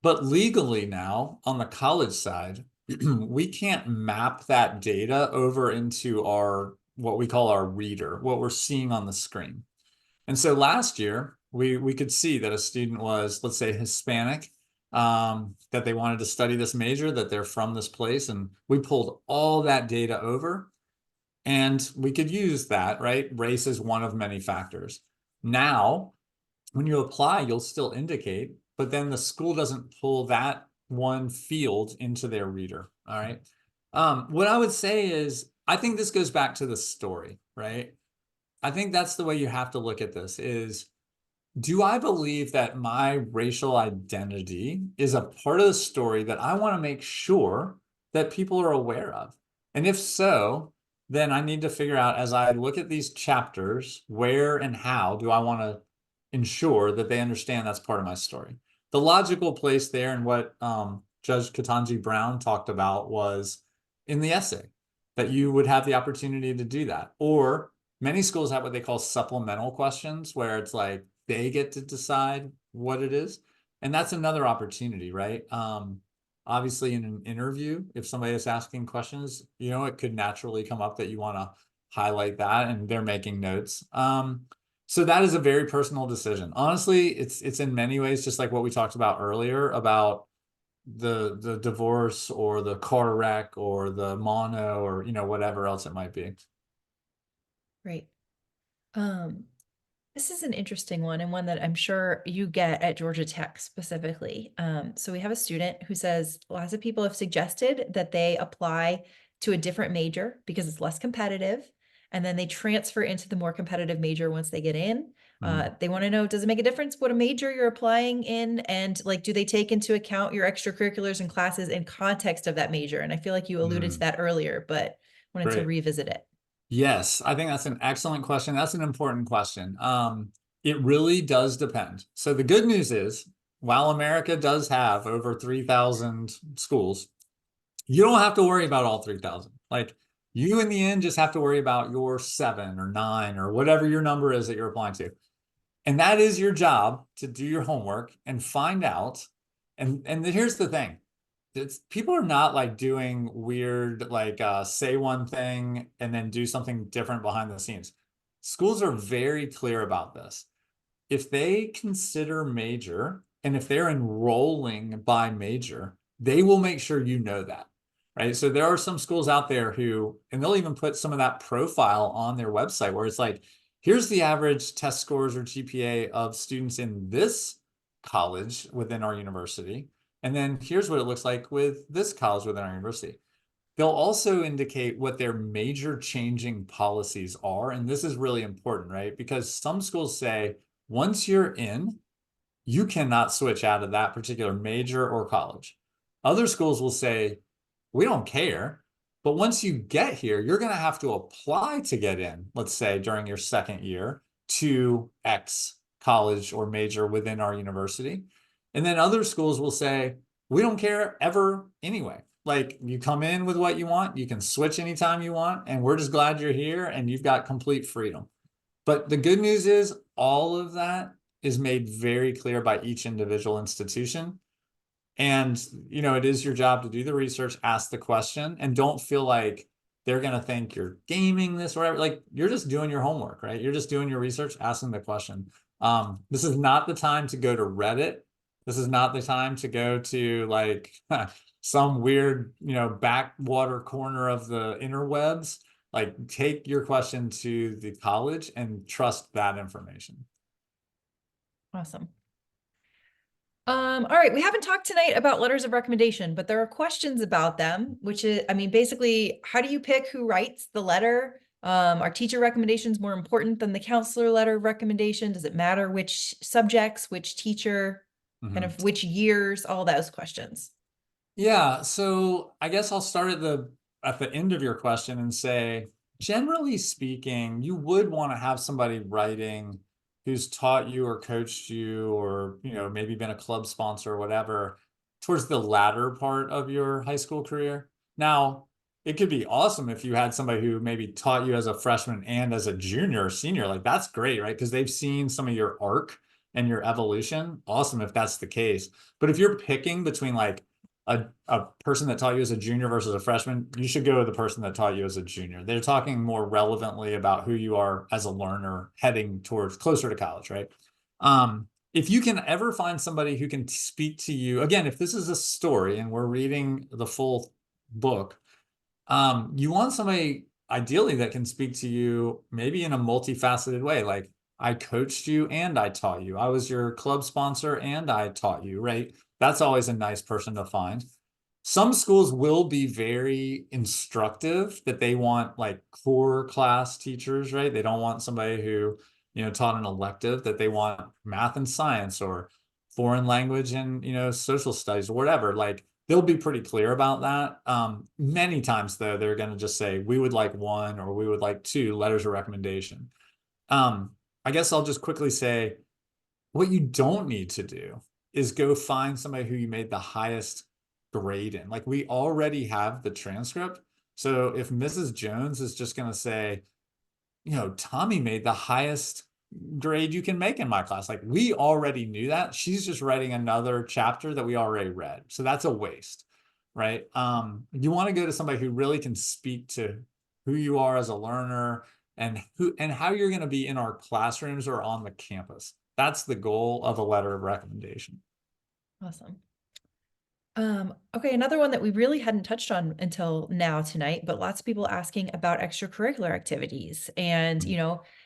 Speaker 2: But legally now, on the college side, we can't map that data over into our what we call our reader, what we're seeing on the screen. And so last year, we could see that a student was, let's say, Hispanic, that they wanted to study this major, that they're from this place, and we pulled all that data over, and we could use that, right? Race is one of many factors. Now, when you apply, you'll still indicate, but then the school doesn't pull that one field into their reader. All right. What I would say is, I think this goes back to the story, right? I think that's the way you have to look at this is, do I believe that my racial identity is a part of the story that I want to make sure that people are aware of? And if so, then I need to figure out as I look at these chapters, where and how do I want to ensure that they understand that's part of my story? The logical place there and what Judge Ketanji Brown talked about was in the essay, that you would have the opportunity to do that. Or many schools have what they call supplemental questions, where it's like they get to decide what it is. And that's another opportunity, right? Obviously, in an interview, if somebody is asking questions, it could naturally come up that you want to highlight that and they're making notes. So that is a very personal decision. Honestly, it's in many ways just like what we talked about earlier about the divorce or the car wreck or the mono or whatever else it might be.
Speaker 1: Right. Um, this is an interesting one and one that I'm sure you get at Georgia Tech specifically. So we have a student who says lots of people have suggested that they apply to a different major because it's less competitive, and then they transfer into the more competitive major once they get in. They want to know, does it make a difference what a major you're applying in? And like, do they take into account your extracurriculars and classes in context of that major? And I feel like you alluded to that earlier, but wanted to
Speaker 2: Great.
Speaker 1: revisit it.
Speaker 2: Yes, I think that's an excellent question. That's an important question. It really does depend. So the good news is, while America does have over 3,000 schools, you don't have to worry about all 3,000. Like, you in the end just have to worry about your 7 or 9 or whatever your number is that you're applying to. And that is your job, to do your homework and find out. And here's the thing. People are not like doing weird, like say one thing and then do something different behind the scenes. Schools are very clear about this. If they consider major and if they're enrolling by major, they will make sure you know that, right? So there are some schools out there who, and they'll even put some of that profile on their website where it's like, here's the average test scores or GPA of students in this college within our university. And then here's what it looks like with this college within our university. They'll also indicate what their major changing policies are. And this is really important, right? Because some schools say, once you're in, you cannot switch out of that particular major or college. Other schools will say, we don't care. But once you get here, you're going to have to apply to get in, let's say during your second year, to X college or major within our university. And then other schools will say, we don't care ever anyway. Like, you come in with what you want, you can switch anytime you want, and we're just glad you're here and you've got complete freedom. But the good news is all of that is made very clear by each individual institution. And, it is your job to do the research, ask the question, and don't feel like they're going to think you're gaming this or whatever. Like, you're just doing your homework, right? You're just doing your research, asking the question. This is not the time to go to Reddit. This is not the time to go to like some weird, backwater corner of the interwebs. Like, take your question to the college and trust that information.
Speaker 1: Awesome. All right, we haven't talked tonight about letters of recommendation, but there are questions about them, which is, I mean, basically, how do you pick who writes the letter? Are teacher recommendations more important than the counselor letter recommendation? Does it matter which subjects, which teacher, kind of which years, all those questions?
Speaker 2: Yeah, so I guess I'll start at the end of your question and say, generally speaking, you would want to have somebody writing who's taught you or coached you or, maybe been a club sponsor or whatever towards the latter part of your high school career. Now, it could be awesome if you had somebody who maybe taught you as a freshman and as a junior or senior. Like that's great, right? Because they've seen some of your arc and your evolution. Awesome if that's the case. But if you're picking between like a person that taught you as a junior versus a freshman, you should go with the person that taught you as a junior. They're talking more relevantly about who you are as a learner heading towards closer to college, right? If you can ever find somebody who can speak to you, again, if this is a story and we're reading the full book, you want somebody ideally that can speak to you maybe in a multifaceted way. Like I coached you and I taught you. I was your club sponsor and I taught you, right? That's always a nice person to find. Some schools will be very instructive that they want like core class teachers, right? They don't want somebody who, taught an elective, that they want math and science or foreign language and, social studies or whatever. Like they'll be pretty clear about that. Many times though, they're going to just say, we would like one or we would like two letters of recommendation. I guess I'll just quickly say what you don't need to do is go find somebody who you made the highest grade in. Like we already have the transcript. So if Mrs. Jones is just going to say, Tommy made the highest grade you can make in my class. Like we already knew that. She's just writing another chapter that we already read. So that's a waste, right? You want to go to somebody who really can speak to who you are as a learner and how you're going to be in our classrooms or on the campus. That's the goal of a letter of recommendation.
Speaker 1: Awesome. Okay, another one that we really hadn't touched on until now tonight, but lots of people asking about extracurricular activities and,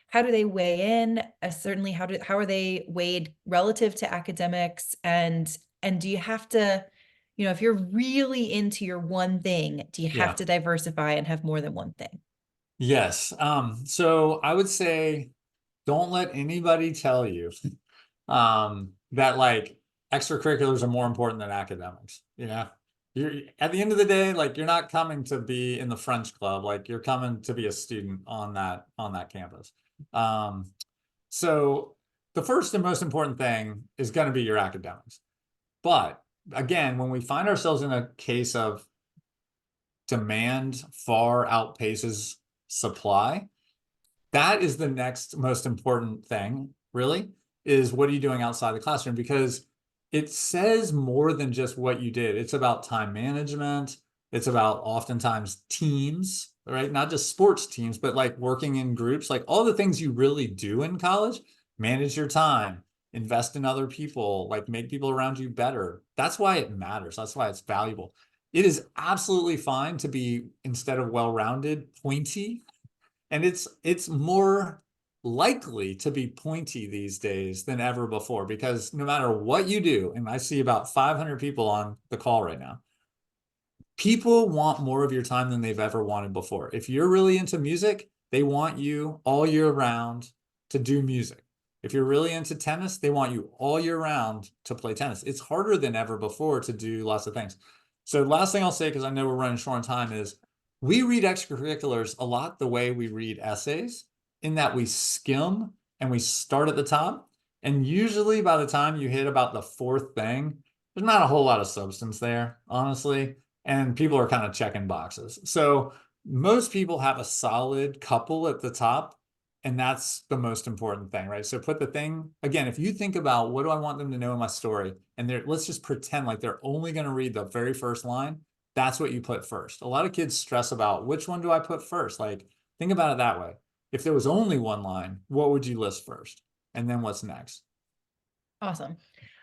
Speaker 1: how do they weigh in? Certainly, how are they weighed relative to academics? And do you have to, if you're really into your one thing, do you have
Speaker 2: Yeah.
Speaker 1: to diversify and have more than one thing?
Speaker 2: Yes. So I would say don't let anybody tell you that like extracurriculars are more important than academics. You're at the end of the day, like you're not coming to be in the French club, like you're coming to be a student on that campus. So the first and most important thing is going to be your academics. But again, when we find ourselves in a case of demand far outpaces supply, that is the next most important thing, really, is what are you doing outside the classroom? Because it says more than just what you did. It's about time management. It's about oftentimes teams, right? Not just sports teams, but like working in groups, like all the things you really do in college, manage your time, invest in other people, like make people around you better. That's why it matters. That's why it's valuable. It is absolutely fine to be, instead of well-rounded, pointy, and it's more likely to be pointy these days than ever before, because no matter what you do, and I see about 500 people on the call right now, people want more of your time than they've ever wanted before. If you're really into music, they want you all year round to do music. If you're really into tennis, they want you all year round to play tennis. It's harder than ever before to do lots of things. So last thing I'll say, because I know we're running short on time, is we read extracurriculars a lot the way we read essays, in that we skim and we start at the top. And usually by the time you hit about the fourth thing, there's not a whole lot of substance there, honestly. And people are kind of checking boxes. So most people have a solid couple at the top, and that's the most important thing, right? So put the thing, again, if you think about what do I want them to know in my story, and let's just pretend like they're only going to read the very first line, that's what you put first. A lot of kids stress about which one do I put first? Like, think about it that way. If there was only one line, what would you list first? And then what's next?
Speaker 1: Awesome.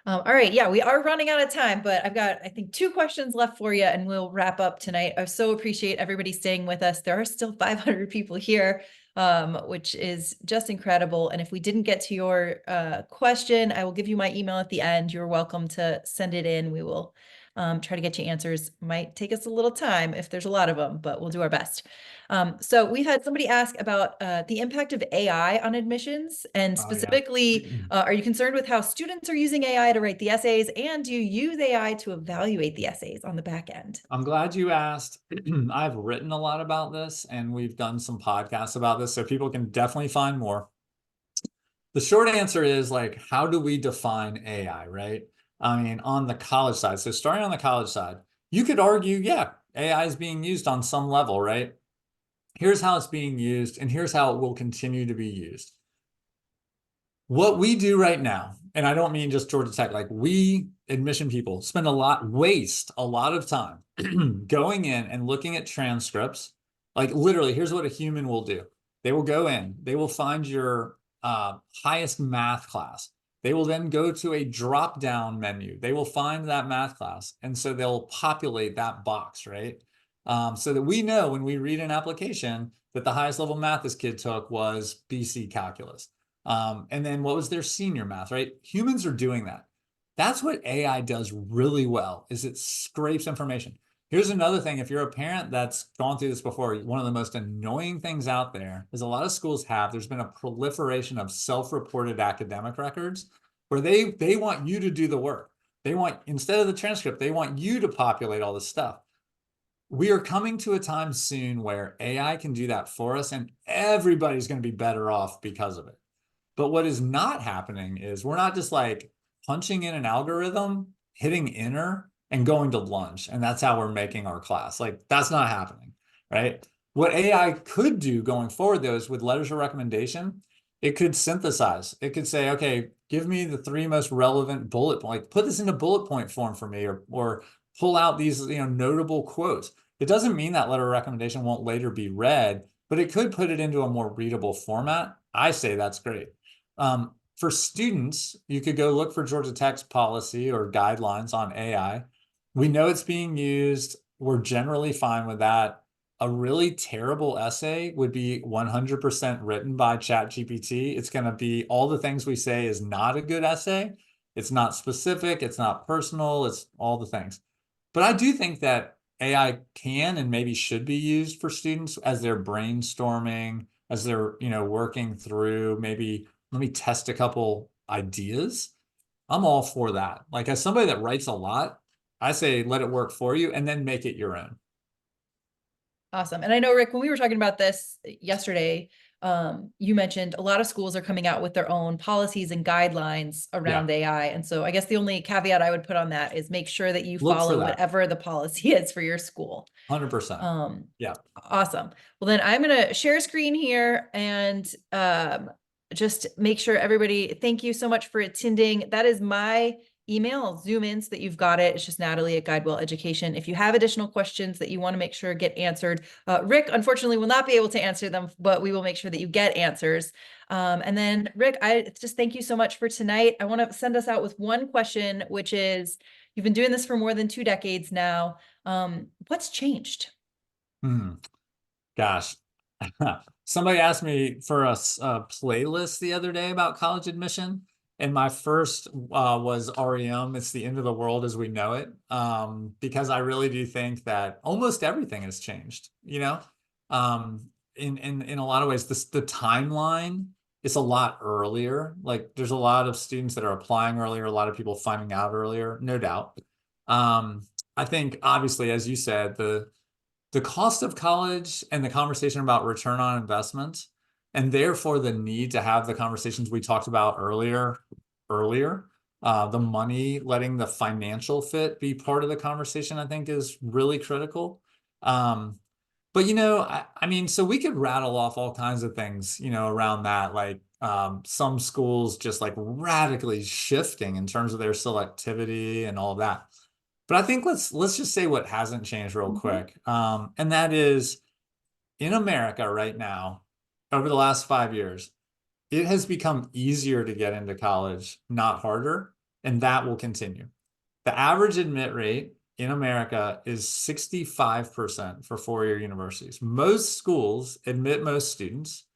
Speaker 1: All right. Yeah, we are running out of time, but I've got, I think, 2 questions left for you and we'll wrap up tonight. I so appreciate everybody staying with us. There are still 500 people here, which is just incredible. And if we didn't get to your question, I will give you my email at the end. You're welcome to send it in. We will try to get you answers. Might take us a little time if there's a lot of them, but we'll do our best. So we've had somebody ask about the impact of AI on admissions, and
Speaker 2: Oh, yeah.
Speaker 1: specifically, are you concerned with how students are using AI to write the essays, and do you use AI to evaluate the essays on the back end?
Speaker 2: I'm glad you asked. I've written a lot about this and we've done some podcasts about this, so people can definitely find more. The short answer is like, how do we define AI, right? I mean, on the college side. So starting on the college side, you could argue, yeah, AI is being used on some level, right? Here's how it's being used, and here's how it will continue to be used. What we do right now, and I don't mean just Georgia Tech, like we admission people waste a lot of time going in and looking at transcripts. Like literally, here's what a human will do. They will go in, they will find your highest math class. They will then go to a drop down menu. They will find that math class. And so they'll populate that box, right? So that we know when we read an application that the highest level math this kid took was BC calculus. And then what was their senior math, right? Humans are doing that. That's what AI does really well, is it scrapes information. Here's another thing. If you're a parent that's gone through this before, one of the most annoying things out there is a lot of schools there's been a proliferation of self-reported academic records where they want you to do the work. They want, instead of the transcript, they want you to populate all this stuff. We are coming to a time soon where AI can do that for us, and everybody's going to be better off because of it. But what is not happening is we're not just like punching in an algorithm, hitting enter, and going to lunch. And that's how we're making our class. Like that's not happening, right? What AI could do going forward, though, is with letters of recommendation, it could synthesize. It could say, okay, give me the 3 most relevant bullet point, like put this into bullet point form for me, or pull out these, notable quotes. It doesn't mean that letter of recommendation won't later be read, but it could put it into a more readable format. I say that's great. For students, you could go look for Georgia Tech's policy or guidelines on AI. We know it's being used. We're generally fine with that. A really terrible essay would be 100% written by ChatGPT. It's going to be all the things we say is not a good essay. It's not specific. It's not personal. It's all the things. But I do think that AI can and maybe should be used for students as they're brainstorming, as they're, working through, maybe let me test a couple ideas. I'm all for that. Like as somebody that writes a lot, I say let it work for you and then make it your own.
Speaker 1: Awesome. And I know, Rick, when we were talking about this yesterday, you mentioned a lot of schools are coming out with their own policies and guidelines around AI. And so I guess the only caveat I would put on that is make sure that you follow whatever the policy is for your school.
Speaker 2: 100%. Yeah.
Speaker 1: Awesome. Well, then I'm going to share screen here and just make sure everybody, thank you so much for attending. That is my email. I'll zoom in so that you've got it. It's just Natalie at Guidewell Education. If you have additional questions that you want to make sure get answered, Rick, unfortunately, will not be able to answer them, but we will make sure that you get answers. And then Rick, I just thank you so much for tonight. I want to send us out with one question, which is, you've been doing this for more than 2 decades now. What's changed?
Speaker 2: Gosh, somebody asked me for a playlist the other day about college admission. And my first was REM. It's the end of the world as we know it. Because I really do think that almost everything has changed, in a lot of ways. The timeline is a lot earlier. Like there's a lot of students that are applying earlier, a lot of people finding out earlier, no doubt. I think obviously, as you said, the cost of college and the conversation about return on investment, and therefore the need to have the conversations we talked about earlier, the money, letting the financial fit be part of the conversation, I think is really critical. But, I mean, so we could rattle off all kinds of things, around that, like some schools just like radically shifting in terms of their selectivity and all of that. But I think let's just say what hasn't changed real quick. And that is in America right now, over the last 5 years, it has become easier to get into college, not harder, and that will continue. The average admit rate in America is 65% for 4-year universities. Most schools admit most students.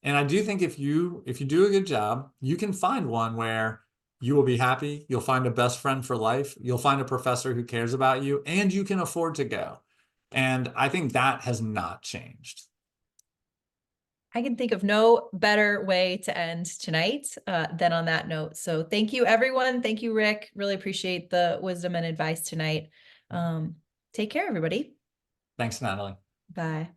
Speaker 2: And I do think if you do a good job, you can find one where you will be happy. You'll find a best friend for life. You'll find a professor who cares about you, and you can afford to go. And I think that has not changed.
Speaker 1: I can think of no better way to end tonight than on that note. So thank you, everyone. Thank you, Rick. Really appreciate the wisdom and advice tonight. Take care, everybody.
Speaker 2: Thanks, Natalie.
Speaker 1: Bye.